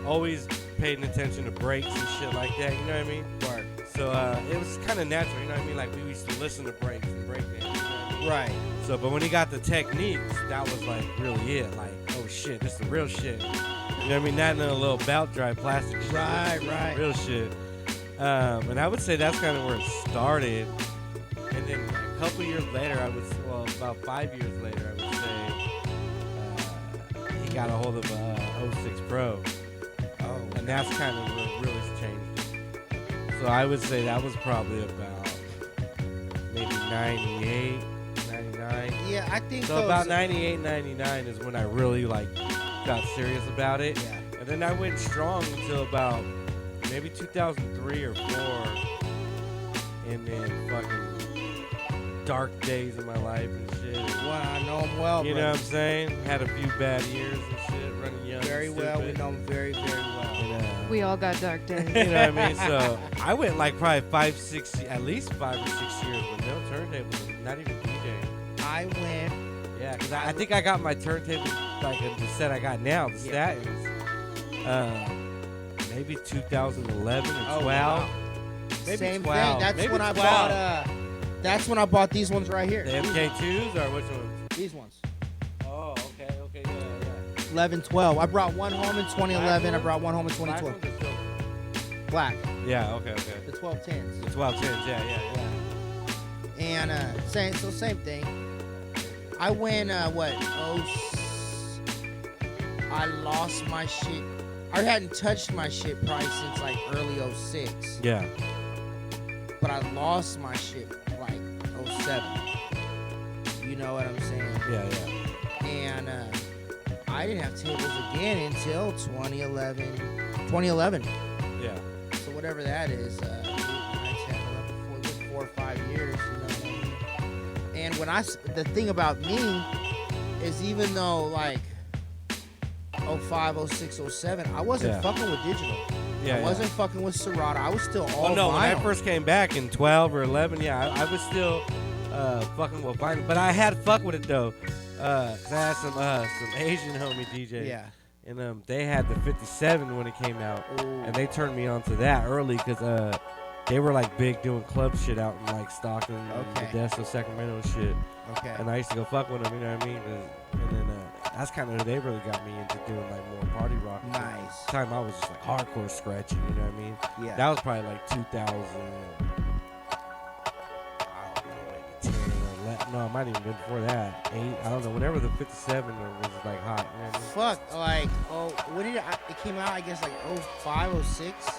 always paying attention to breaks and shit like that, you know what I mean? Right. So it was kind of natural, you know what I mean? Like we used to listen to breaks and breakdance, you know what I mean? Right. So, but when he got the Techniques, that was like really it. Like, oh shit, this is the real shit. You know what I mean? Not in a little belt dry plastic shit. Right, This is right. Real shit. And I would say that's kind of where it started. And then a couple years later, about 5 years later, I would say he got a hold of a 06 Pro. Oh. And that's kind of what really changed it. So I would say that was probably about maybe 98, 99. Yeah, I think So those, about 98, 99 is when I really like got serious about it. Yeah. And then I went strong until about maybe 2003 or 4. And then fucking dark days in my life and shit. Well, I know him well, You bro. know what I'm saying? Had a few bad years and shit, running young. Very and well. We stupid. know him very, very well. And, We all got dark days. you know what I mean? So I went like probably at least 5 or 6 years with no turntables, not even DJing. I went. Yeah, because I think I got my turntable like the set I got now, the Yeah. Statins, maybe 2011 or 12. Wow. Maybe Same 12. thing. That's Maybe when I 12. bought. That's when I bought these ones right here. The MK2s or which ones? These ones. Oh, okay, yeah. 11, 12. I brought one home in 2011. I brought one home in Black 2012. ones or silver? Black. Yeah, okay. The 1210s. The 1210s, yeah. And same thing. I went I lost my shit. I hadn't touched my shit probably since like early 06. Yeah. But I lost my shit like 07. You know what I'm saying? Yeah. And I didn't have tables again until 2011. Yeah. So whatever that is, 8, 9, 10, 11, 4 or 5 years, you know what I mean? And the thing about me is even though like 05, 06, 07, I wasn't Yeah. fucking with digital. Yeah. I wasn't fucking with Serato. I was still all Oh no, when I vinyl. first came back in 12 or 11, yeah, I was still fucking with vinyl, but I had to fuck with it though, cause I had some Asian homie DJs. Yeah. and they had the 57 when it came out, Ooh. and they turned me on to that early because they were like big doing club shit out in like Stockton, Okay. Modesto, Sacramento and shit. Okay. And I used to go fuck with them, you know what I mean? And then that's kind of they really got me into doing like more party rock. Nice. Time I was just like hardcore scratching, you know what I mean? Yeah. That was probably like 2000. I don't know, maybe 10 or 11. No, it might even been before that. 8. I don't know. Whenever the 57 was like hot, you know what I mean? Fuck. Like, when did it came out? I guess like 05, 06.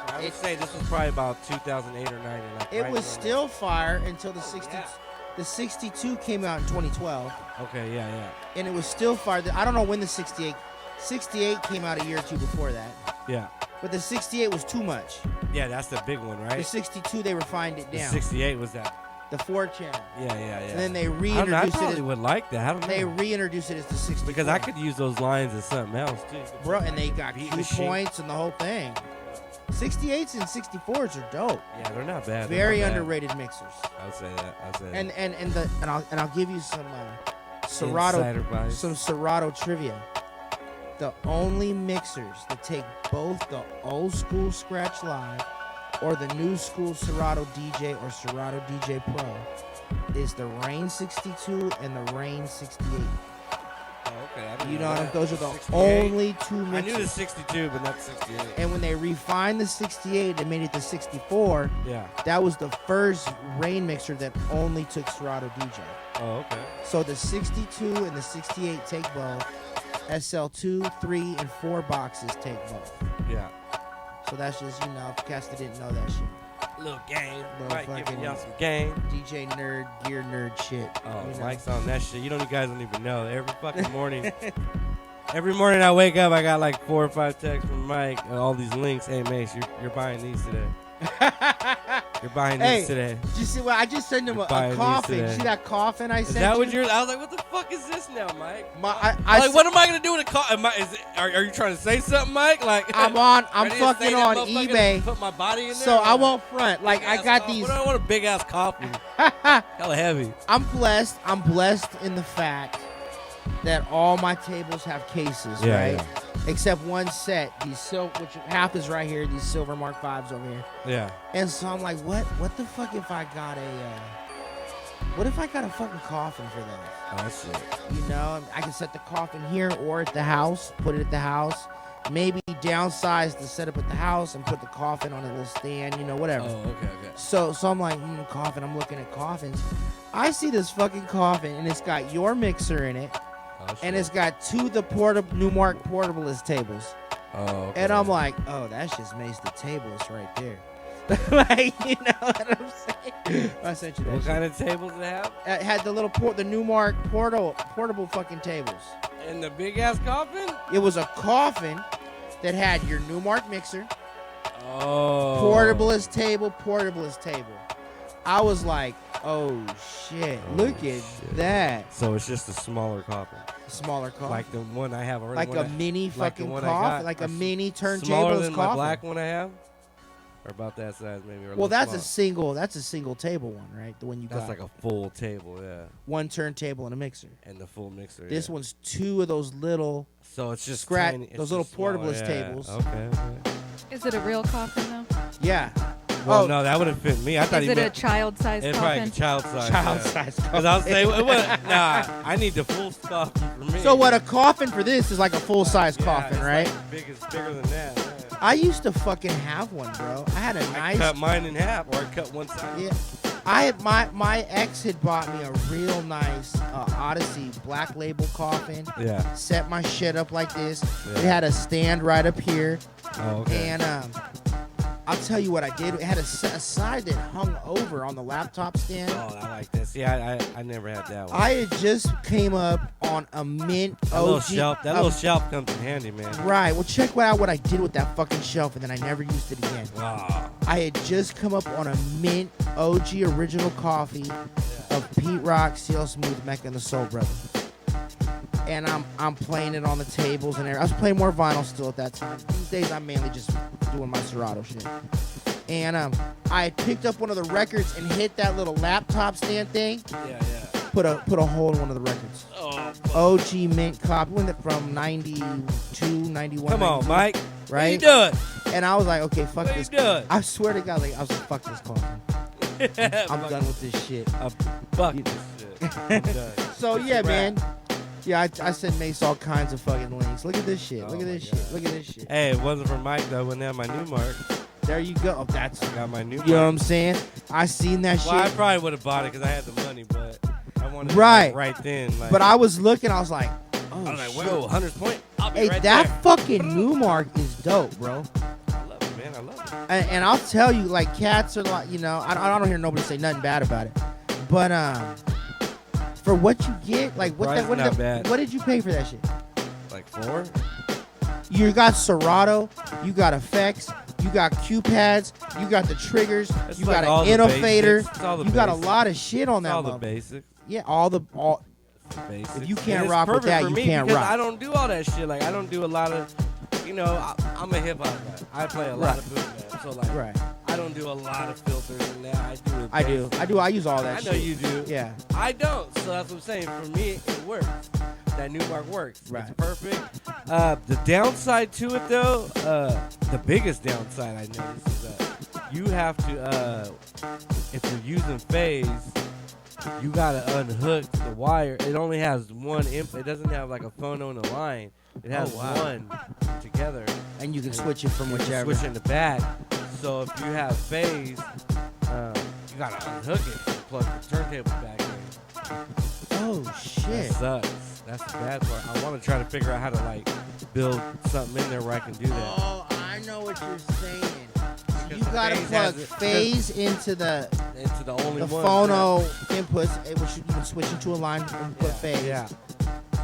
I would say this was probably about 2008 or 9. Like It right was around still fire until the there. 60. Yeah. The 62 came out in 2012, Okay, yeah. and it was still fire. I don't know when the 68 came out a year or two before that, Yeah. but the 68 was too much. Yeah, that's the big one, The right? 62 they refined it The down. 68 was that. The 4 channel, Yeah. and then they I don't know. I reintroduced it. probably would like that. I don't They know. reintroduced it as the 64 Because I could use those lines as something else, too. bro, and they got Beat key machine. points and the whole thing. 68s and 64s are dope. Yeah, they're not bad. They're Very not bad. underrated mixers. I would say that. And I'll give you some Serato Insider bias. some Serato trivia. The only mixers that take both the old school Scratch Live or the new school Serato DJ or Serato DJ Pro is the Rain 62 and the Rain 68. Oh, okay. I didn't You know what? that. Those are the 68. only two I knew the mixers. 62, but not 68. And when they refined the 68 and made it the 64, Yeah. that was the first Rain mixer that only took Serato DJ. Oh, okay. So the 62 and the 68 take both. SL2, 3, and 4 boxes take both. Yeah. So that's just, in case they didn't know that shit. Little game. Little Mike giving fucking- y'all some game. DJ nerd, gear nerd shit. Oh, you know? Mike's on that shit. You guys don't even know. Every fucking morning. Every morning I wake up, I got like 4 or 5 texts from Mike. All these links. Hey, Mace, you're buying these today. You're buying Hey, these today. Did you see what I just sent him You're a buying these coffin? today. See that coffin I Is sent that you? what you're? I was like, what the fuck is this now, Mike? I Like, what am I gonna do with a car? Are you trying to say something, Mike? Like, I'm ready to say fucking that on motherfucker eBay. and Put my body in there. So I won't front. Like I got these. I want a big ass coffin. Hella heavy. I'm blessed. I'm blessed in the fact that all my tables have cases, Yeah, right? yeah. Except one set, which half is right here, these silver Mark 5s over here. Yeah. And so I'm like, what the fuck if I got what if I got a fucking coffin for that? Oh, that's shit. You know, I can set the coffin here or at the house, put it at the house. Maybe downsize the setup at the house and put the coffin on a little stand, whatever. Oh, okay. So I'm like, coffin. I'm looking at coffins. I see this fucking coffin, and it's got your mixer in it, Oh, shit. and it's got 2 of the Newmark portablest tables. Oh, okay. And I'm like, oh, that's just makes the tableless right there. Like, you know what I'm saying? I sent you that. What shit. kind of tables they have? It had the little the Newmark portable fucking tables. In the big ass coffin? It was a coffin that had your Newmark mixer, Oh. portablest table. I was like, oh shit, Oh, look at shit. that. So it's just a smaller coffin, Smaller coffin. like the one I have already. Like one a I- mini like the fucking one I coffin, got, like or a mini smaller turntableless than coffin. my black one I have, or about that size maybe. Or a Well, little that's smaller. a single table one, right? The one you That's got. like a full table, yeah, one turntable and a mixer. and the full mixer. This yeah. one's 2 of those little. So it's just scratch- tiny, it's those little just smaller, portablest yeah. tables. Okay. Is it a real coffin though? Yeah. Well, Oh. no, that would have fit me. I thought Is he it a meant child-sized it's probably coffin? child size. Child yeah. size Because I was coffin. saying, nah, I need the full stuff for me. So what a coffin for this is like a full size Yeah, coffin, it's right? Like bigger than that. Yeah. I used to fucking have one, bro. I had a I nice. cut mine in half, or I cut one side. Yeah. I had my ex had bought me a real nice Odyssey black label coffin. Yeah. Set my shit up like this. Yeah. It had a stand right up here, Oh, okay. and I'll tell you what I did. It had a side that hung over on the laptop stand. Oh, I like this. Yeah, I never had that one. I had just came up on a mint that OG. little shelf. That little shelf comes in handy, man. Right. Well, check out what I did with that fucking shelf, and then I never used it again. Wow. I had just come up on a mint OG original coffee of Pete Rock, CL Smooth, Mecca, and the Soul Brother. And I'm playing it on the tables and everything. I was playing more vinyl still at that time. These days I'm mainly just doing my Serato shit. And I had picked up one of the records and hit that little laptop stand thing. Yeah. put a hole in one of the records. Oh, OG mint copy. Went from 92, 91. come on, 92, Mike. Right? What you doing? And I was like, okay, fuck What you this. doing? I swear to God, like, I was like, fuck this car. I'm done with this shit. Fuck this shit. I'm done. So It's a yeah, wrap. man. Yeah, I sent Mace all kinds of fucking links. Look at this shit. Oh Look at my this God. shit. Look at this shit. Hey, it wasn't for Mike though. Wouldn't have my new mark. There you go. Oh, that's. I got my new You know what mark. I'm saying? I seen that Well, I shit. probably would have bought it because I had the money, but I wanted Right. it right then. Like, But I was looking. I was like, oh I was like, shit. whoa, 100's point. I'll be Hey, right that there. fucking new mark is dope, bro. I love it, man. I love it. And I'll tell you, like, cats are like, you know, I don't hear nobody say nothing bad about it. But for what you get, like, Price not bad. what did you pay for that shit? Like 4? You got Serato, you got effects, you got Q pads, you got the triggers, It's you like got all an the innovator, basics. It's all the you got a basics. lot of shit on that All the motherfucker. basics. Yeah, all. Basics. If you And can't it's rock with perfect that, for you me can't because rock. I don't do all that shit. Like I don't do a lot of, you know, I'm a hip hop guy. I play a lot Right. of boom bap, so like Right. I don't do a lot of filters and that. I do. I use all that I shit. know you do. Yeah. I don't. So that's what I'm saying. For me, it works. That new mark works. Right. It's perfect. The downside to it, though, the biggest downside I noticed is that you have to, if you're using phase, you gotta unhook the wire. It only has one input. It doesn't have like a phono and a line. It has Oh, wow. one together. And you can switch it from You can whichever. switch in the back. So if you have phase, you gotta unhook it and plug the turntable back in. Oh That shit. sucks. That's the bad part. I want to try to figure out how to like build something in there where I can do that. Oh, I know what you're saying. You Because the gotta phase plug has it- phase into the Into the only one. phono inputs, which you can switch into a line input phase. Yeah. So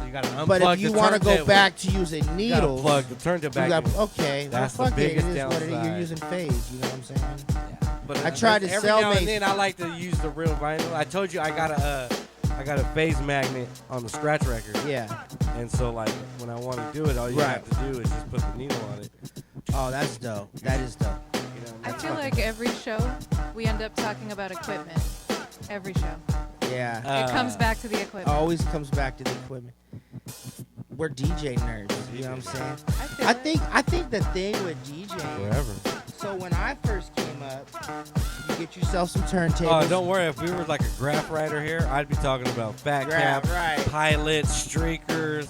you gotta unplug But if you the want to go turntable. back to using you gotta needles, plug the turntable you back got in. okay. That's well, the fuck it. It biggest is what it is. You're downside. using phase. You know what I'm saying? But I tried to every sell now Mace. and then I like to use the real vinyl. I told you I got a phase magnet on the scratch record. Yeah. And so like when I want to do it, all you Right. have to do is just put the needle on it. Oh, that's dope. That is dope. You know, and I that's feel fucking- like every show we end up talking about equipment. Every show. Yeah. It comes back to the equipment. Always comes back to the equipment. We're DJ nerds. You know what I'm saying? feel it. I think the thing with DJing. wherever. So when I first came up, you get yourself some turntables. Oh, don't worry. If we were like a graph writer here, I'd be talking about Fat Graph, Cap, right. Pilots, Streakers,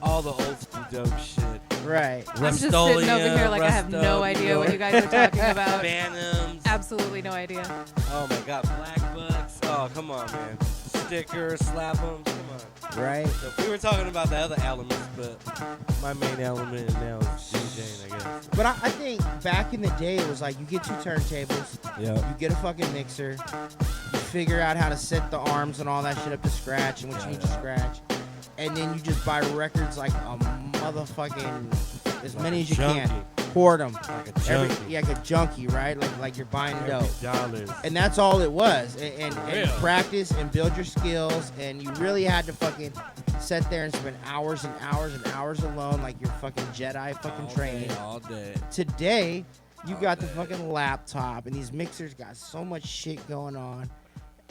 all the old school dope shit. Right. I'm just sitting over here like I have no idea what you guys are talking about. Phantoms. Absolutely no idea. Oh my God, Black Bucks. Oh, come on, man. Stickers, slap 'em. Come on. Right. So if we were talking about the other elements, but my main element now is DJing, I guess. But I think back in the day, it was like you get two turntables, Yeah. you get a fucking mixer, you figure out how to set the arms and all that shit up to scratch and what you need to scratch, and then you just buy records like a motherfucking as Like many a as you junkie. can, hoard them. Like a junkie. Yeah, like a junkie, right? Like you're buying dope. $30. And that's all it was. And Real. practice and build your skills. And you really had to fucking sit there and spend hours and hours and hours alone like you're fucking Jedi fucking All training. day, all day. Today, you All got the day. fucking laptop and these mixers got so much shit going on.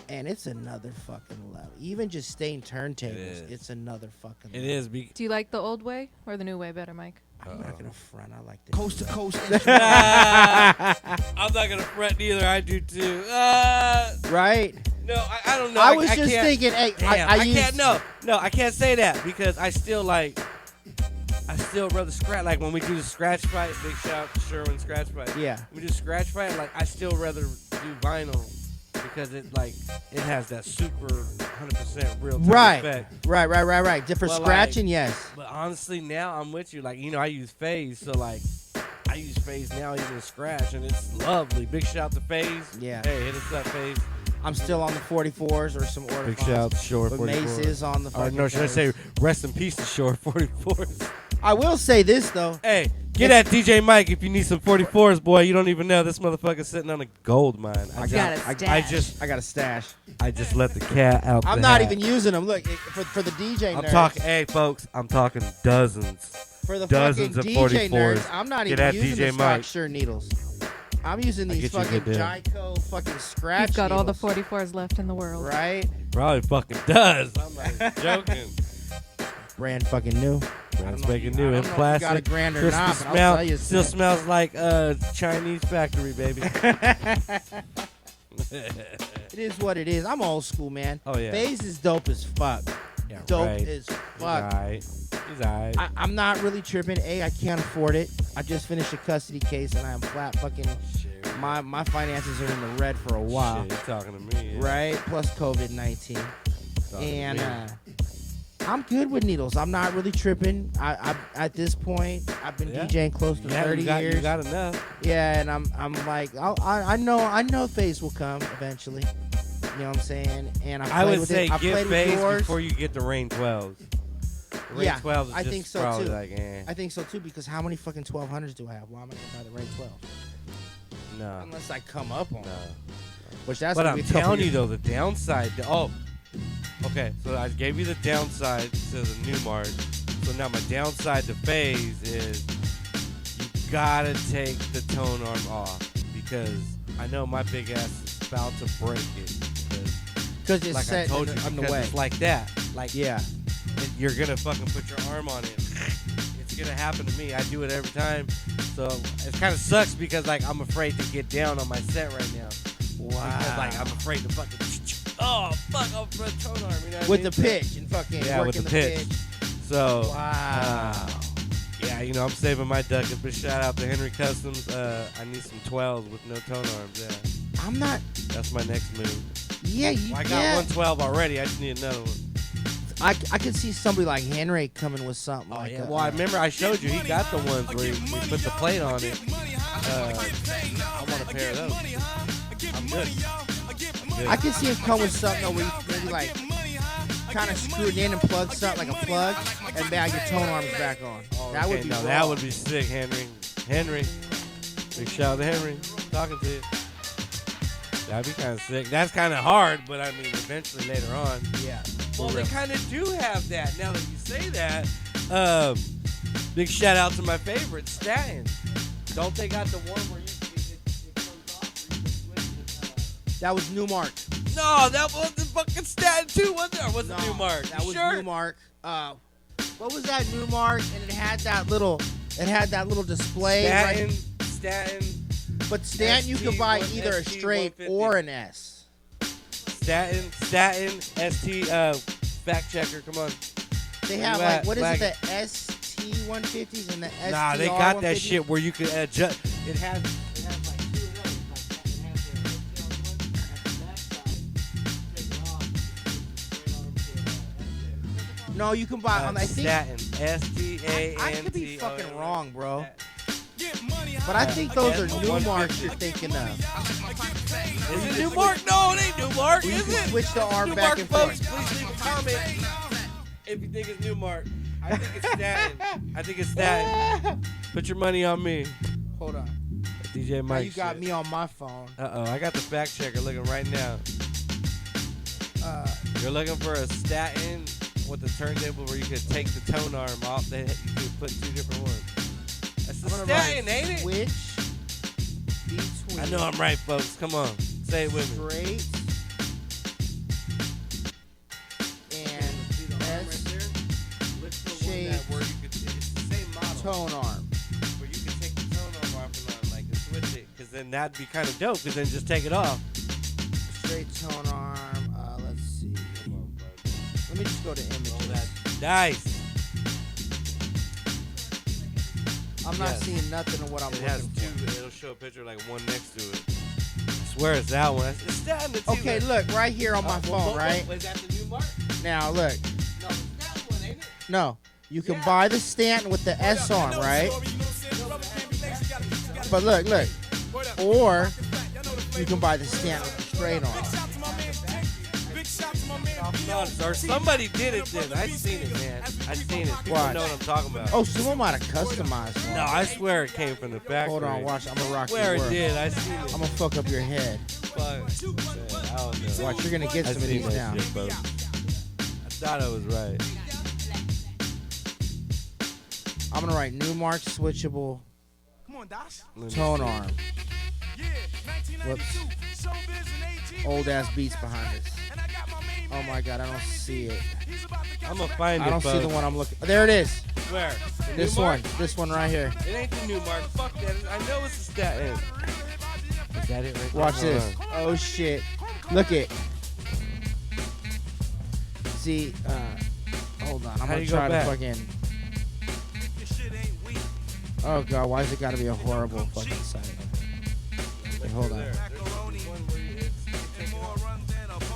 And it's another fucking level. Even just staying turntables, is. it's another fucking It level. is. Do you like the old way or the new way better, Mike? I'm not gonna front. I like this. Coast to coast. I'm not gonna fret neither. I do too. Right? No, I don't know. I was just can't- thinking, hey, Damn, I I used, can't. No, I can't say that because I still rather scratch. Like when we do the scratch fight, big shout out to Sherwin Scratch Fight. Yeah. We do scratch fight. Like I still rather do vinyl because it has that super 100% real time Right. effect. Right. Different Well, scratching, yes. But honestly, now I'm with you. Like I use phase, so like I use phase now even to scratch, and it's lovely. Big shout out to phase. Yeah. Hey, hit us up, phase. I'm still on the 44s or some order. Big shout out to Shore But 44. Mace is on the Or fucking no, should I covers. say rest in peace to Shore 44s? I will say this though. Hey, get at DJ Mike if you need some 44s, boy. You don't even know this motherfucker's sitting on a gold mine. Got a I stash. just I got a stash. let the cat out. I'm the not hat. even using them. Look, for the DJ I'm nerds. talking. Hey, folks, I'm talking dozens. For the dozens fucking of DJ 44s. nerds, I'm not Get even at using DJ the stock Mike. sure needles. I'm using I'll these get you a fucking good deal. Jaico fucking scratch He's got all the needles, 44s left in the world. right? Probably fucking does. I'm like joking. Brand fucking new. Brand's know if making you- new I in don't know if you got a plastic. grand or Crispy not, but I'll smell. tell you Still something. smells like Chinese factory, baby. It is what it is. I'm old school, man. Oh, yeah. FaZe is dope as fuck. Yeah, Dope right. as He's fuck. alright. He's alright. I'm not really tripping. I can't afford it. I just finished a custody case and I'm flat fucking. Shit. My finances are in the red for a while, Shit, you're talking to me. Yeah. right? Plus COVID-19, Talking to and me. I'm good with needles. I'm not really tripping. I at this point I've been Yeah. DJing close to Yeah, 30 years. You got enough. Yeah, and I'm like I know FaZe will come eventually. You know what I'm saying? And I would say I get played with FaZe yours. before you get the Rain 12s. The Rain Yeah, 12s is I just think so, probably too. like, eh. I think so too, because how many fucking 1200s do I have? Why am I gonna buy the Rain 12? No. Unless I come up on No. it. Which that's But gonna I'm be a couple telling you years. though, the downside. Okay. So I gave you the downside to the Newmart. So now my downside to FaZe is you gotta take the tone arm off because I know my big ass is about to break it. Because it's Like I set told you, on the because way. it's like that. Like Yeah. you're gonna fucking put your arm on it. It's gonna happen to me. I do it every time. So it kind of sucks because like I'm afraid to get down on my set right now. Because like I'm afraid to fucking. Oh fuck! I'm for a tone arm. You know what With I the mean? pitch and fucking Yeah, with working the pitch. So Wow. yeah, you know I'm saving my ducats. But shout out to Henry Customs. I need some 12s with no tone arms. Yeah, I'm not. that's my next move. Yeah, you. Well, I got yeah. 112 already. I just need another one. I could see somebody like Henry coming with something like that. Well, I remember I showed you. He got the ones where he put the plate on it. I want a pair of those. I'm good. I can see him come with something where you maybe like kind of screw it in and plug something like a plug and bag your tone arms back on. That would be no, raw. that would be sick, Henry. Henry, big shout out to Henry. Talking to you. That'd be kind of sick. That's kind of hard, but I mean, eventually later on. Yeah. Well, they kind of do have that. Now that you say that, big shout out to my favorite, Statin. Don't they got the one where it comes off? Where you can switch it, That was Newmark. No, that was the fucking Statin too, wasn't there? Or was No, it Newmark? That You was sure? Newmark. What was that Newmark? And it had that little display. Statin, Right? Statin, But Stanton, you can buy ST, either a straight 150. or an S. Statin, ST, fact checker, come on. They Where have you like at, what is it? Flag? The ST 150s and the ST. Nah, they got that shit where you could adjust. It has like two of those. Like it has the take it off, straight arm to No, you can buy. I think Statin, S-T-A-N-T. I could be fucking Oh, wrong, bro. Statin. But I think those are Yes, Newmarks you're thinking of. Is it Newmark? No, it ain't Newmark, You is can it? switch the arm Newmark, back and folks, forth. please leave a comment if you think it's Newmark. I think it's Statin. I think it's Statin. Put your money on me. Hold on. DJ Now Mike. you got shit. me on my phone. Uh-oh, I got the fact checker looking right now. You're looking for a Statin with a turntable where you could take the tone arm off. You could put two different ones. That's the I'm gonna Statin, write ain't it? switch between I know I'm right, folks. Come on. Say it with me. straight and shape tone arm. Where you can take the tone arm off and on, like, and switch it. Because then that'd be kind of dope, because then just take it off. Straight tone arm. Let's see. Let me just go to images. Nice. I'm not Yes. seeing nothing of what I'm It has looking two. for. It'll show a picture like one next to it. I swear it's that one. It's Statin. It's Okay, either. look right here on my phone, right? Is that the new mark? Now look. No, it's that one, ain't it? No, you can Yeah. buy the Stanton with the S arm, right? But look. Or you can buy the Stanton with the straight arm. Or somebody did it then. I seen it, man. I seen it. People Watch. know what I'm talking about. Oh, someone might have customized one. No, I swear it came from the factory. Hold on, watch. I'm gonna rock I swear your it work. did. I seen it. I'm gonna fuck up your head. Fuck. Man, I don't know. Watch, you're gonna get I some of seen these that now. shit, folks. I thought I was right. I'm gonna write Newmark switchable Let me tone see. arm. Whoops. Old ass beats behind us. Oh my god, I don't see it. I'm gonna find it. I don't see the folks. one I'm looking. There it is. Where? The This Newmark? one. This one right here. It ain't the Newmark. Fuck that. I know it's the Staten. Is that it right there? Watch Hold this. on. Oh shit. Look it. See, hold on. I'm How gonna do you go try to back? fucking. Oh god, why is it gotta be a horrible fucking site? Wait, hold on. There's one where it's off.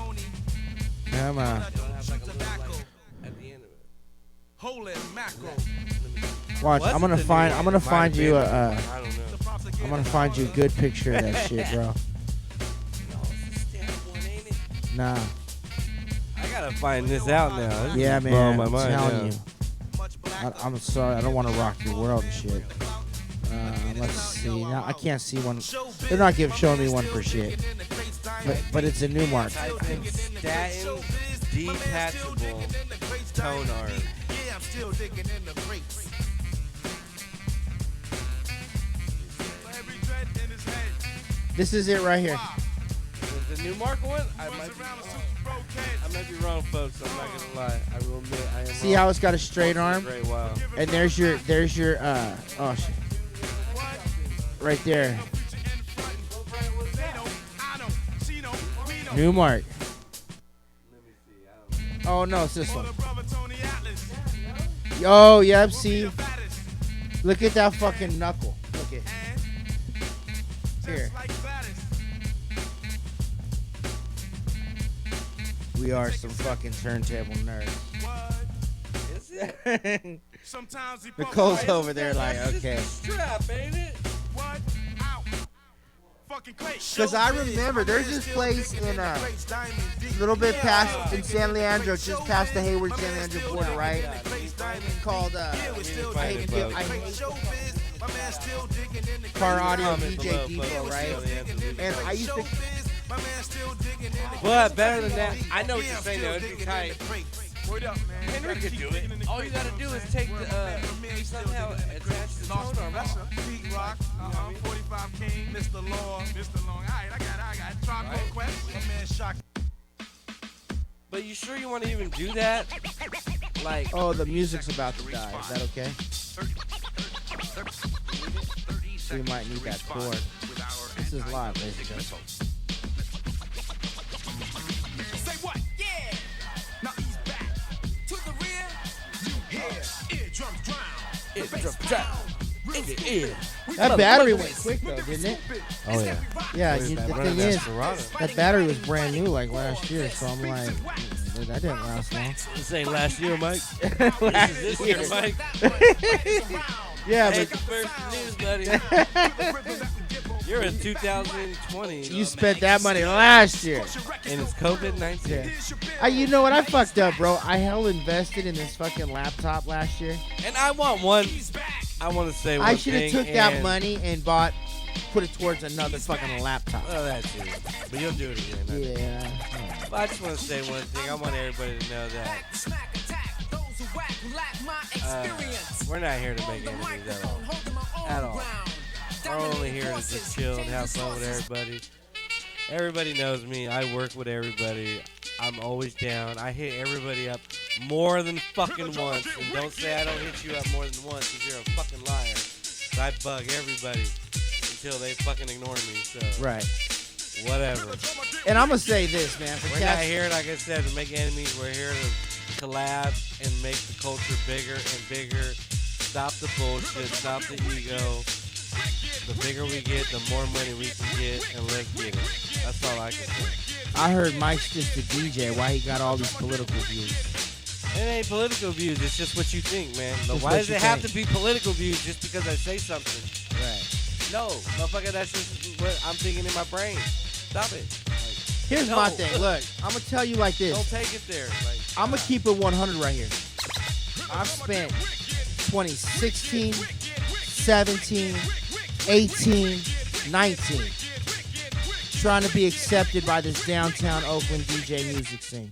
Come on. It'll have like a little light at the end of it. Holy mackerel. Watch. Was I'm it gonna the find. Newmark? I'm gonna It might find have you been a. the Newmark. I don't know. I'm gonna find you a good picture of that shit, bro. No, it's the Staten one, ain't it? Nah. I gotta find this out now. This Yeah, is man. blowing my I'm mind telling now. you. I'm sorry. I don't want to rock your world and shit. Let's see. Now I can't see one. They're not showing me one for shit. But it's a Newmark. Type in Staten detachable tone art. Yeah, I'm still digging in the crates. Every dread in his head. This is it right here. The Newmark one? I might be wrong, folks. I'm not gonna lie. I will admit I am See wrong. how it's got a straight arm? Great, wow. And there's your oh shit. Right there. Newmark. Oh no, it's this one. Oh yep, see. Look at that fucking knuckle. Look at here. We are some fucking turntable nerds. Is it? Nicole's over there like, That's just okay. the strap, ain't it? Because I remember there's this place in a little bit past in San Leandro, just past the Hayward San Leandro border, right? Called I hate Car Audio Comment DJ below, Depot, folks. right? And I used to. But better than that, I know what you're saying though. It'd be tight. Henry could do it. All you gotta do is take the somehow attach the tone arm off. Big Rock, 45 King, Mr. Long. Alright, I got it. Tropical Quest, my man Shock. But you sure you want to even do that? Like, Oh, the music's about to die. Is that okay? We might need that chord. This is live, ladies and gentlemen. Say what? Yeah! Now he's back. To the rear, you hear eardrums drown. it drops down in your ear. That battery went quick though, didn't it? Oh yeah. Yeah, What is the that, thing running is, Desperado? that battery was brand new like last year, so I'm like, that didn't last long. This ain't last year, Mike. This is this year, Mike. Yeah, Hey, but compared to news, buddy. You're in 2020. you spent that money last year. And it's COVID-19. Yeah. You know what? I fucked up, bro. I hell invested in this fucking laptop last year. And I want one. I want to say one I should have thing, took that and- money and put it towards another fucking laptop. Well, that's it. But you'll do it again. Yeah. But I just want to say one thing. I want everybody to know that we're not here to make enemies at all. At all. We're only here to just chill and have fun with everybody. Everybody knows me. I work with everybody. I'm always down. I hit everybody up more than fucking once. And don't say I don't hit you up more than once because you're a fucking liar. So I bug everybody until they fucking ignore me. So Right. whatever. And I'm gonna say this, man. For We're not cats, here, like I said, to make enemies. We're here to collab and make the culture bigger and bigger. Stop the bullshit. Stop the ego. The bigger we get, the more money we can get, and let's get it. That's all I can say. I heard Mike's just a DJ. Why he got all these political views? It ain't political views. It's just what you think, man. Just Why what does you it have think. to be political views just because I say something? Right. No, motherfucker, that's just what I'm thinking in my brain. Stop it. Like, Here's no. my thing. Look, I'm gonna tell you like Don't this. take it there. Like, I'm gonna keep it 100 right here. I've spent 2016, 17, 18, 19 trying to be accepted by this downtown Oakland DJ music scene.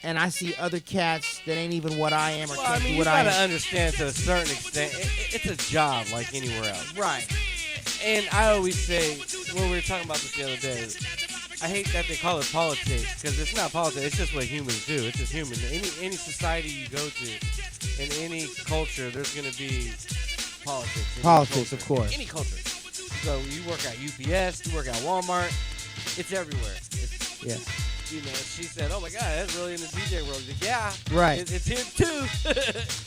And I see other cats that ain't even what I am or well, I can't mean, do you what I gotta am. understand to a certain extent. It's a job like anywhere else. Right. And I always say when we were talking about this the other day. I hate that they call it politics because it's not politics. It's just what humans do. It's just human. Any society you go to, in any culture, there's gonna be politics. In Politics, any of course. Any culture. So you work at UPS, you work at Walmart. It's everywhere. It's, Yeah. You know, she said, "Oh my God, that's really in the DJ world." Like, yeah, Right. It's here too.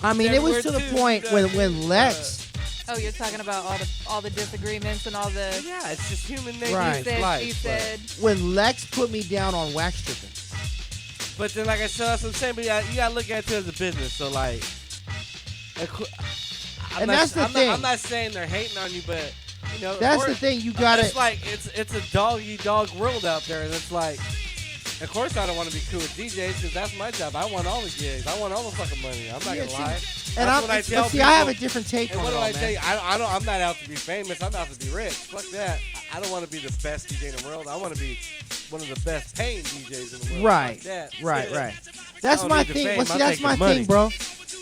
I mean, it was to the point when Lex. Oh, you're talking about all the disagreements and all the Yeah, it's just human nature. Right. It's said, life, she but- said. When Lex put me down on wax stripping. But then, like I said, that's what I'm saying. But you gotta look at it as a business. So like, And that's the thing. I'm not saying they're hating on you, but you know, That's the thing. You gotta. It's like it's a dog world out there, and it's like, of course I don't want to be cool with DJs because that's my job. I want all the gigs. I want all the fucking money. I'm not Yeah, gonna lie. And That's what I tell see, I have a people. different take And on what it do all, I tell man. you? I'm not out to be famous. I'm out to be rich. Fuck that. I don't want to be the best DJ in the world. I want to be one of the best paying DJs in the world. Right, Fuck that. right. That's don't my need the thing. fame, Well, see, I'll that's take my the money. thing, bro.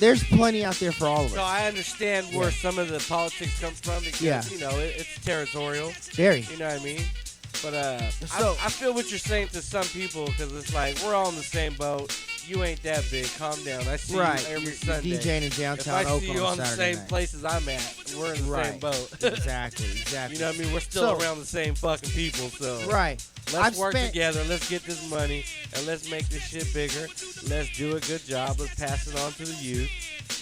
There's plenty out there for all of So us. I understand where Yeah. some of the politics comes from because, Yeah. you know, it's territorial. Very. You know what I mean? But So- I feel what you're saying to some people because it's like, we're all in the same boat. You ain't that big. Calm down. I see Right. you every You're Sunday. DJing in If downtown I Oakland see you on the Saturday same night. places I'm at, we're in the same Right. boat. Exactly. You know what I mean? We're still So- around the same fucking people. So Right. let's I've work spent- together. Let's get this money and let's make this shit bigger. Let's do a good job. Let's pass it on to the youth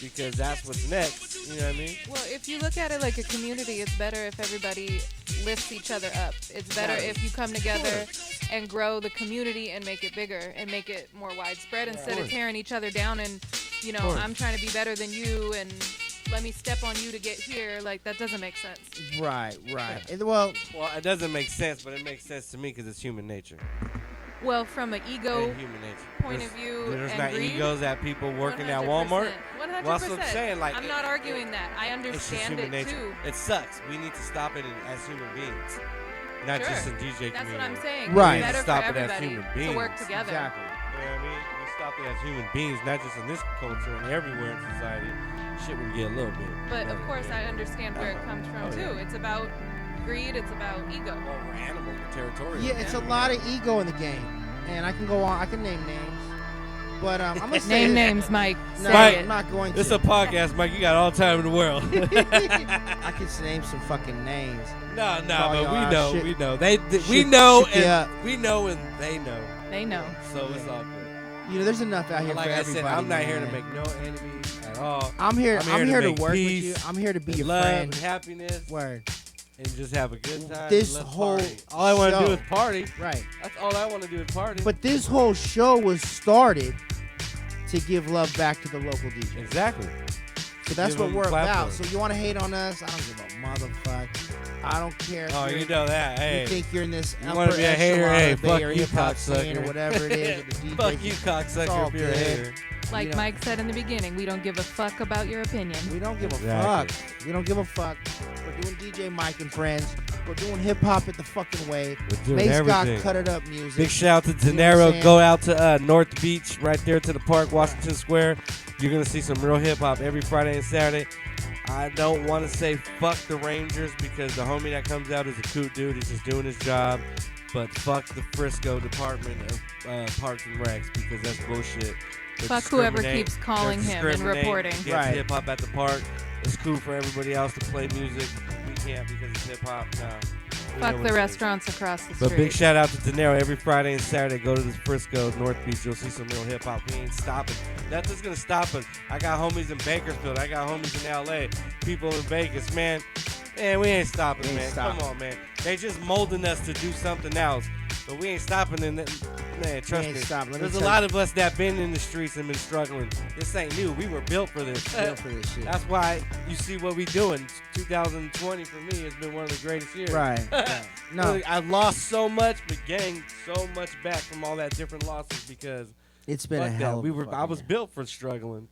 because that's what's next. You know what I mean? Well, if you look at it like a community, it's better if everybody lifts each other up. It's better Right. if you come together and grow the community and make it bigger and make it more widespread instead of tearing each other down and, you know, I'm trying to be better than you and let me step on you to get here. Like, that doesn't make sense. Right. And, well, Well, it doesn't make sense, but it makes sense to me because it's human nature. Well, from an ego And human nature. point of view There's and not greed, egos at people working at 100%. Walmart. 100%. Well, that's what I'm saying, like, I'm not arguing that. I It's just understand human it nature. too. It sucks. We need to stop it as human beings, not Sure. just in DJ That's community. what I'm saying. Right. It's better Stop for it as everybody human to work beings. together. exactly. You know what I mean? We stop it as human beings, not just in this culture and everywhere in society. Shit would get a little bit. But of better. course, I understand where it comes from Oh, too. yeah. It's about greed. It's about ego. Well, we're animals. We're territorial. Yeah, it's a lot of ego in the game, and I can go on. I can name names, but I'm gonna say Name this. names, Mike. No, Say Mike, it. I'm not going This is to. a podcast, Mike. You got all time in the world. I can name some fucking names. no, Call but y'all we out. know. Shit- We know. We shit- know, shit ya up. and we know, and they know. They know. So it's all good. You know, there's enough out here Like for I everybody. said, I'm not here to man. make no enemies at all. I'm here. I'm here to make work peace, with you. I'm here to be and your love friend. and happiness, Word. and just have a good time. This Let's whole party. All I want to do show- is party. Right. That's all I want to do is party. But this whole show was started to give love back to the local DJ. exactly. So that's Give what them we're about. platform. So you want to hate on us? I don't give a motherfucker. I don't care. If Oh, you're- you know that. You Hey, think you're in this You upper wanna be a hater? echelon Hey, of Bay fuck Area you, hip-hop scene cocksucker. or whatever it is. Or the fuck DJs. you, It's cocksucker, all if you're a good. hater. Like You know- Mike said in the beginning, we don't give a fuck about your opinion. We don't give a Exactly. fuck. We don't give a fuck. We're doing DJ Mike and Friends. We're doing hip hop at the fucking way. We're doing Mace everything. got cut it up music. Big shout out to You know what I'm Tenero. saying? Go out to North Beach, right there to the park, Washington Square. You're gonna see some real hip hop every Friday and Saturday. I don't want to say fuck the Rangers because the homie that comes out is a cool dude. He's just doing his job. But fuck the Frisco Department of Parks and Recs because that's bullshit. They Fuck whoever discriminate. keeps calling They him and discriminate reporting. against Right. hip hop at the park. It's cool for everybody else to play music. We can't because it's hip hop. Nah. We know Fuck what the it is. restaurants across the But street. big shout out to De Niro. Every Friday and Saturday, go to this Frisco, North Beach. You'll see some real hip hop. We ain't stopping. Nothing's gonna stop us. I got homies in Bakersfield. I got homies in LA. People in Vegas, man. Man, we ain't stopping, We ain't man. stopping. Come on, man. They just molding us to do something else. But we ain't stopping. And man, trust ain't me. stopping. Let me There's a tell lot of us that been in the streets and been struggling. This ain't new. We were built for this. Built for this shit. That's why you see what we doing. 2020 for me has been one of the greatest years. Right. right. No. Really, I lost so much, but gained so much back from all that different losses because It's been a fuck hell that. of We a were. fucking I was year. built for struggling.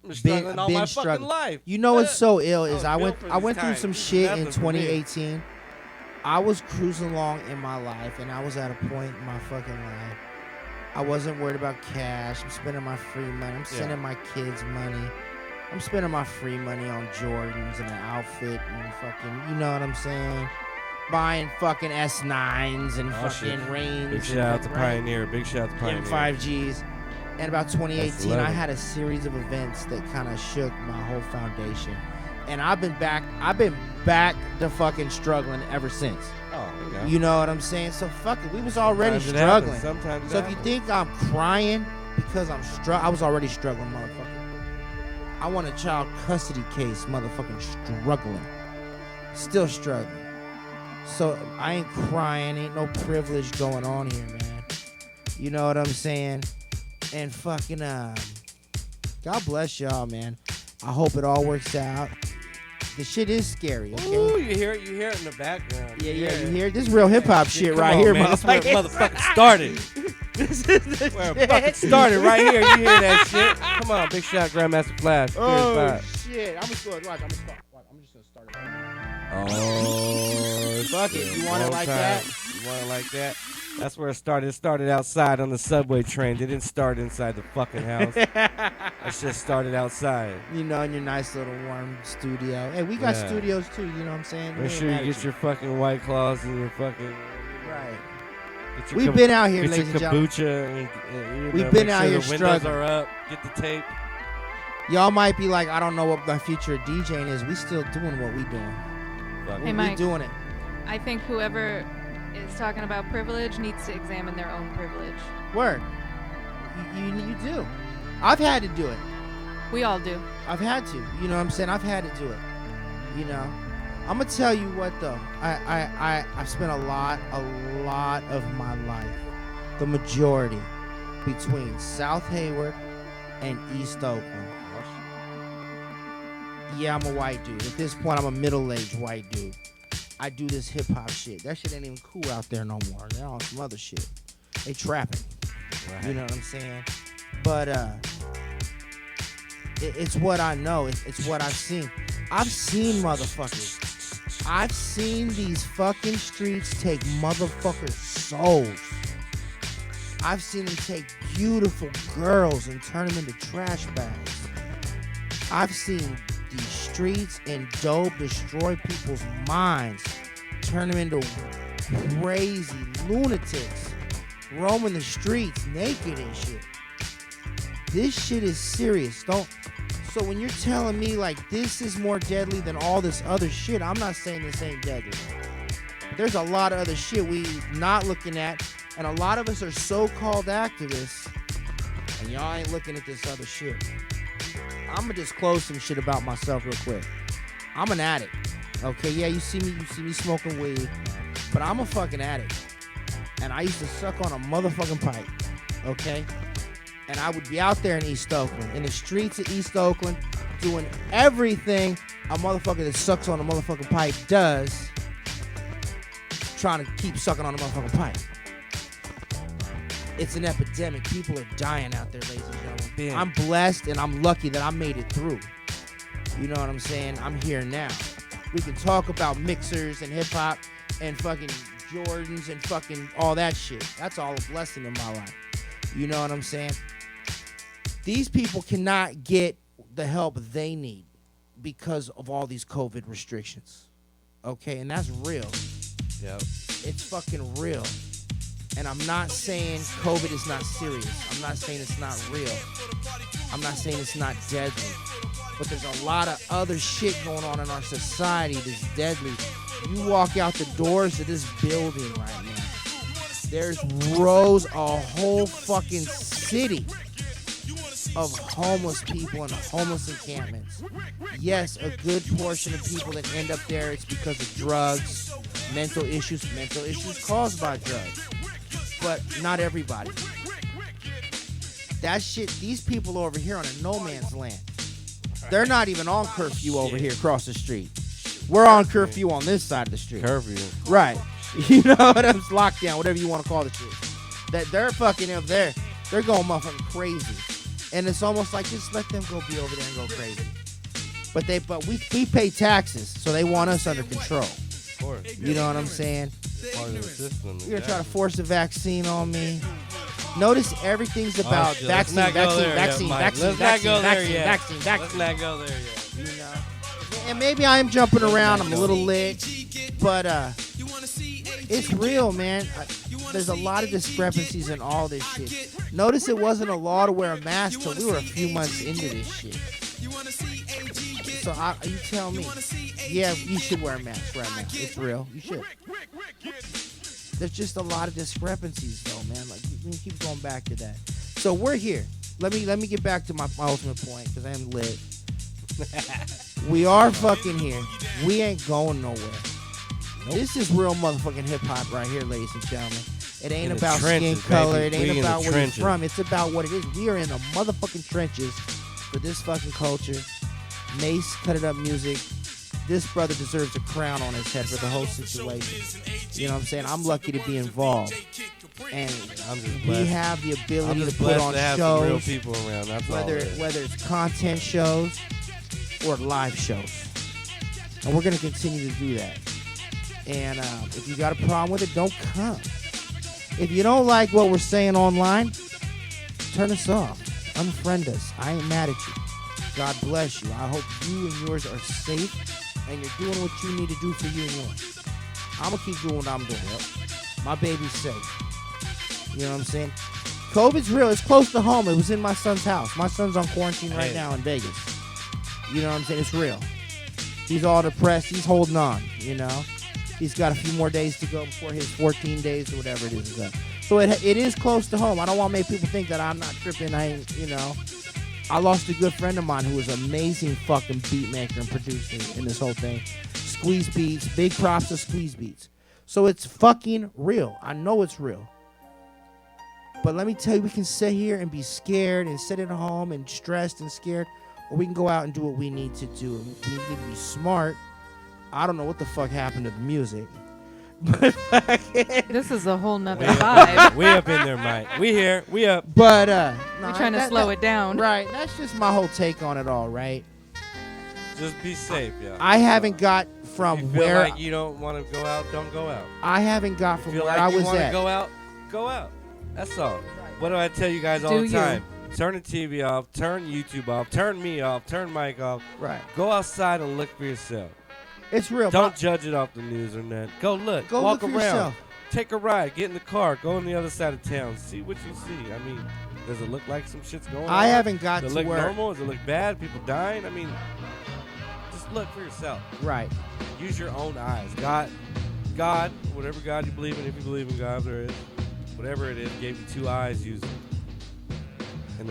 I'm Been- struggling all been my struggling. fucking life. You know what's so ill is was I built for went this through time. some shit in Nothing for me. 2018. I was cruising along in my life, and I was at a point in my fucking life. I wasn't worried about cash. I'm spending my free money. I'm sending my kids money. I'm spending my free money on Jordans and an outfit and fucking, you know what I'm saying? buying fucking S9s and Oh, fucking shit. Reigns. Big and shout out to fucking- Pioneer. Big shout out to Pioneer. M5Gs. And about 2018, That's I had a series of events that kind of shook my whole foundation. And I've been back to fucking struggling ever since. Oh, okay. You know what I'm saying? So fuck it. We was already Sometimes it happens. struggling. Sometimes it So if you happens. think I'm crying because I'm I was already struggling, motherfucker. I want a child custody case, motherfucking struggling. Still struggling. So I ain't crying. Ain't no privilege going on here, man. You know what I'm saying? And fucking, God bless y'all, man. I hope it all works out. The shit is scary, okay? Ooh, you hear it in the background. Yeah, you hear? This is real hip-hop shit Come right on, here, man. This is where motherfucker. it motherfucking started. This is the Where it shit. fucking started right here. You hear that shit? Come on, big shot, Grandmaster Flash. Oh, shit. I'm just going to watch. I'm just going to start it right now. Oh, Fuck it. You want it like that? You want it like that? That's where it started. It started outside on the subway train. It didn't start inside the fucking house. It just started outside. You know, in your nice little warm studio. Hey, we got Yeah. studios too, you know what I'm saying? We Make ain't sure you mad at get your fucking White Claws and your fucking... Right. Get your We've been out here, get ladies your and gentlemen. kombucha. And, We've been make out sure here the windows struggling. are up. Get the tape. Y'all might be like, I don't know what my future of DJing is. We still doing what we doing. Fuck. Hey, We Mike. doing it. I think whoever is talking about privilege needs to examine their own privilege. Word. You do. I've had to do it. We all do. I've had to. You know what I'm saying? I've had to do it. You know? I'm gonna tell you what though. I've spent a lot of my life, the majority, between South Hayward and East Oakland. Yeah, I'm a white dude. At this point, I'm a middle-aged white dude. I do this hip-hop shit. That shit ain't even cool out there no more. They're on some other shit. They trapping. You know what I'm saying? But it's what I know. It's what I've seen. I've seen motherfuckers. I've seen these fucking streets take motherfuckers' souls. I've seen them take beautiful girls and turn them into trash bags. I've seen these streets and dope destroy people's minds, turn them into crazy lunatics, roaming the streets naked and shit. This shit is serious. So when you're telling me like this is more deadly than all this other shit, I'm not saying this ain't deadly. There's a lot of other shit we not looking at, and a lot of us are so-called activists, and y'all ain't looking at this other shit. I'm gonna disclose some shit about myself real quick. I'm an addict. Okay, yeah, you see me smoking weed, but I'm a fucking addict. And I used to suck on a motherfucking pipe. Okay? And I would be out there in East Oakland, in the streets of East Oakland, doing everything a motherfucker that sucks on a motherfucking pipe does, trying to keep sucking on a motherfucking pipe. It's an epidemic. People are dying out there, ladies and gentlemen. Damn. I'm blessed and I'm lucky that I made it through. You know what I'm saying? I'm here now. We can talk about mixers and hip-hop and fucking Jordans and fucking all that shit. That's all a blessing in my life. You know what I'm saying? These people cannot get the help they need because of all these COVID restrictions. Okay? And that's real. Yep. It's fucking real. And I'm not saying COVID is not serious. I'm not saying it's not real. I'm not saying it's not deadly. But there's a lot of other shit going on in our society that's deadly. You walk out the doors of this building right now, there's rows, a whole fucking city of homeless people and homeless encampments. Yes, a good portion of people that end up there, it's because of drugs, mental issues caused by drugs. But not everybody. That shit, these people over here on a no man's land. They're not even on curfew over here across the street. We're on curfew on this side of the street. Curfew. Right. You know what I'm lockdown, whatever you want to call the shit. That they're fucking up there. They're going motherfucking crazy. And it's almost like just let them go be over there and go crazy. But we pay taxes, so they want us under control. Of course. You know what I'm saying? Part of the system. You're gonna try to force a vaccine on me. Notice everything's about shit. Let's vaccine. not go there yet, Mike. Let's not go there yet. Let's not go there yet. You know? And maybe I am jumping around. I'm a little lit, but It's real, man. There's a lot of discrepancies in all this shit. Notice it wasn't a law to wear a mask till we were a few months into this shit. So you tell me. Yeah, you should wear a mask right now. It's real. You should. There's just a lot of discrepancies, though, man. Like we can keep going back to that. So we're here. Let me get back to my ultimate point because I am lit. We are fucking here. We ain't going nowhere. Nope. This is real motherfucking hip hop right here, ladies and gentlemen. It ain't about skin color. It ain't about where you're from. It's about what it is. We are in the motherfucking trenches for this fucking culture. Mace, Cut It Up Music. This brother deserves a crown on his head for the whole situation. You know what I'm saying? I'm lucky to be involved. And we have the ability to put on shows. Some real people around. That's whether it's content shows or live shows. And we're going to continue to do that. And if you got a problem with it, don't come. If you don't like what we're saying online, turn us off. Unfriend us. I ain't mad at you. God bless you. I hope you and yours are safe and you're doing what you need to do for you and yours. I'm going to keep doing what I'm doing. My baby's safe. You know what I'm saying? COVID's real. It's close to home. It was in my son's house. My son's on quarantine right now in Vegas. You know what I'm saying? It's real. He's all depressed. He's holding on, you know? He's got a few more days to go before his 14 days or whatever it is. So it is close to home. I don't want to make people think that I'm not tripping. I ain't, you know. I lost a good friend of mine who was an amazing fucking beat maker and producer in this whole thing. Squeeze Beats. Big props to Squeeze Beats. So it's fucking real. I know it's real. But let me tell you, we can sit here and be scared and sit at home and stressed and scared. Or we can go out and do what we need to do. We need to be smart. I don't know what the fuck happened to the music. But this is a whole nother vibe. We up in there, Mike. We here. We up. But we're trying to slow it down. Right. That's just my whole take on it all, right? Just be safe, yeah. I haven't got from if you feel where like you don't want to go out, don't go out. I haven't got from feel where like I you was want at. to go out, go out. That's all. What do I tell you guys all the time? Turn the TV off, turn YouTube off, turn me off, turn Mike off. Right. Go outside and look for yourself. It's real. Don't judge it off the news or nothing. Go look. Go walk look for around. yourself. Take a ride. Get in the car. Go on the other side of town. See what you see. I mean, does it look like some shit's going on? I haven't got Does to it look where. normal? Does it look bad? People dying? I mean, just look for yourself. Right. Use your own eyes. God, whatever God you believe in, if you believe in God, there is, whatever it is, gave you two eyes. Use it.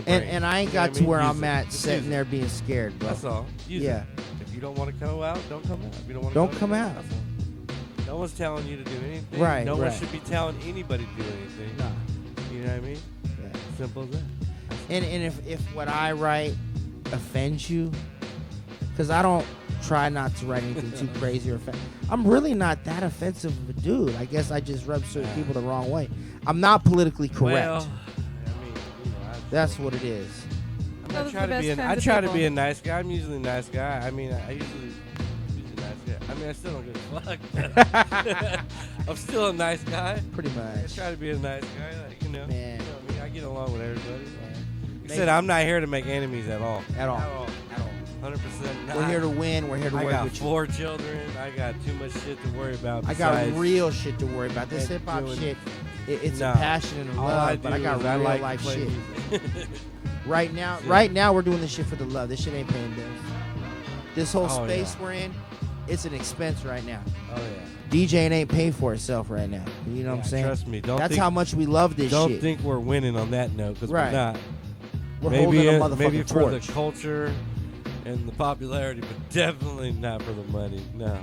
And I ain't got to where I'm at, sitting there being scared, bro. That's all. Use it. If you don't want to come out, don't come out. If you don't want to don't come out. No one's telling you to do anything. Right. No one should be telling anybody to do anything. Nah. You know what I mean? Yeah. Simple as that. And if what I write offends you, because I don't try not to write anything too crazy or offensive. I'm really not that offensive of a dude. I guess I just rub certain people the wrong way. I'm not politically correct. Well, I mean, that's what it is. I try to be a nice guy. I'm usually a nice guy. I mean, I usually a nice guy. I mean, I still don't give a fuck. I'm still a nice guy. Pretty much. I try to be a nice guy. Like, you know, Man. You know what I mean? I get along with everybody. Yeah. Said I'm not here to make enemies at all. At all. 100% not. We're here to win. We're here to work with you. I got 4 children. I got too much shit to worry about. I got real shit to worry about. This hip hop shit, it's a passion and a love, but I got real life shit. Right now we're doing this shit for the love. This shit ain't paying bills. This whole space we're in, it's an expense right now. Oh yeah. DJing ain't paying for itself right now. You know what I'm saying? Trust me. That's how much we love this shit. Don't think we're winning on that note, because we're not. We're holding a motherfucking maybe for torch. the culture and the popularity, but definitely not for the money. No.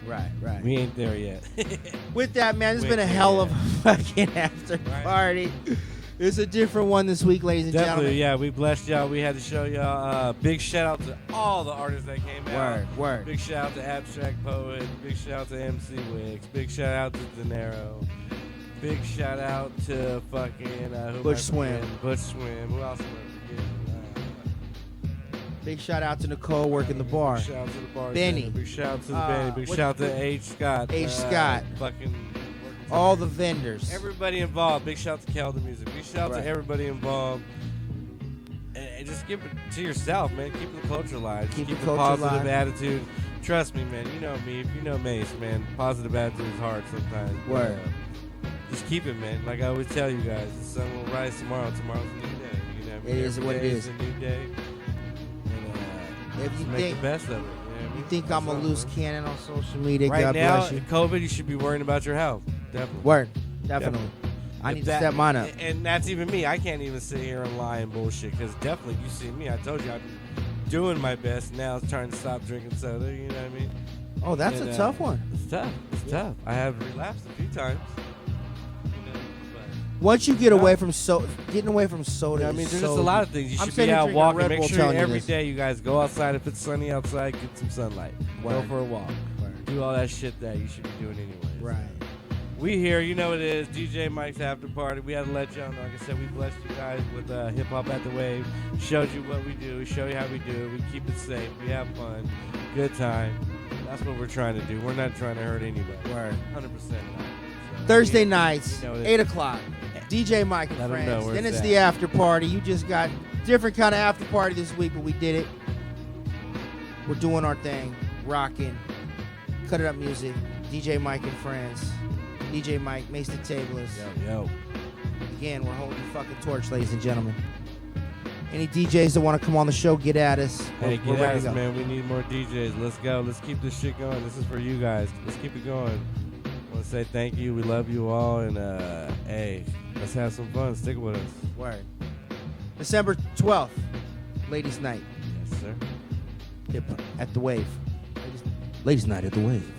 Right. We ain't there yet. With that, man, it's been a hell of a fucking after party. It's a different one this week, ladies and gentlemen. Definitely, yeah. We blessed y'all. We had to show y'all. Big shout out to all the artists that came out. Word. Big shout out to Abstract Poet. Big shout out to MC Wicks. Big shout out to Dinero. Big shout out to fucking Butch Swim. Butch Swim. Who else am I forgetting? Big shout out to Nicole working the bar. Big shout out to the bar. Benny. Big shout out to the Benny. Big shout out to H. Scott. H. Scott. Fucking all the vendors. Everybody involved. Big shout out to Cal the Music. Big shout out to everybody involved. And just give it to yourself, man. Keep the culture alive. Keep the positive attitude. Trust me, man. You know me. If you know Mace, man, positive attitude is hard sometimes. but, Word. Just keep it, man. Like I always tell you guys, the sun will rise tomorrow. Tomorrow's a new day. You know what I mean? It is Every what it day is. a new day. And, If you just make think the best of it. You know what I mean? you think That's I'm a all, loose man. cannon on social media, Right God now, bless you. COVID, you should be worrying about your health. Definitely. Word, definitely. I If need to that- step mine up. And that's even me. I can't even sit here and lie and bullshit because definitely you see me. I told you I'm doing my best. Now it's trying to stop drinking soda. You know what I mean? Oh, that's And, a tough one. It's tough. It's tough. I have relapsed a few times. You know, Once you get away from getting away from but, soda, I mean, is there's so just a lot of things. You I'm should sitting be here out drinking a walking. Red Make Bull sure telling you every this. day you guys go outside. If it's sunny outside, get some sunlight. Go Word. for a walk. Word. Do all that shit that you should be doing anyway. Right. We here, you know what it is, DJ Mike's After Party. We had to let y'all know. Like I said, we blessed you guys with Hip Hop at the Wave. Showed you what we do, show you how we do it. We keep it safe, we have fun, good time. That's what we're trying to do. We're not trying to hurt anybody. Word. 100% not. So, Thursday we- nights, you know, it- 8 o'clock. DJ Mike and Let 'em know friends. where Then it's it's at. the after party. You just got different kind of after party this week, but we did it. We're doing our thing, rocking, cut it up music. DJ Mike and friends. DJ Mike, Mace the Tablers. Yo. Again, we're holding the fucking torch, ladies and gentlemen. Any DJs that want to come on the show, get at us. Hey, We're get ready at to us, go. man. We need more DJs. Let's go. Let's keep this shit going. This is for you guys. Let's keep it going. I want to say thank you. We love you all. And, hey, let's have some fun. Stick with us. Word. December 12th, ladies' night. Yes, sir. Hip at the Wave. Ladies' night at the Wave.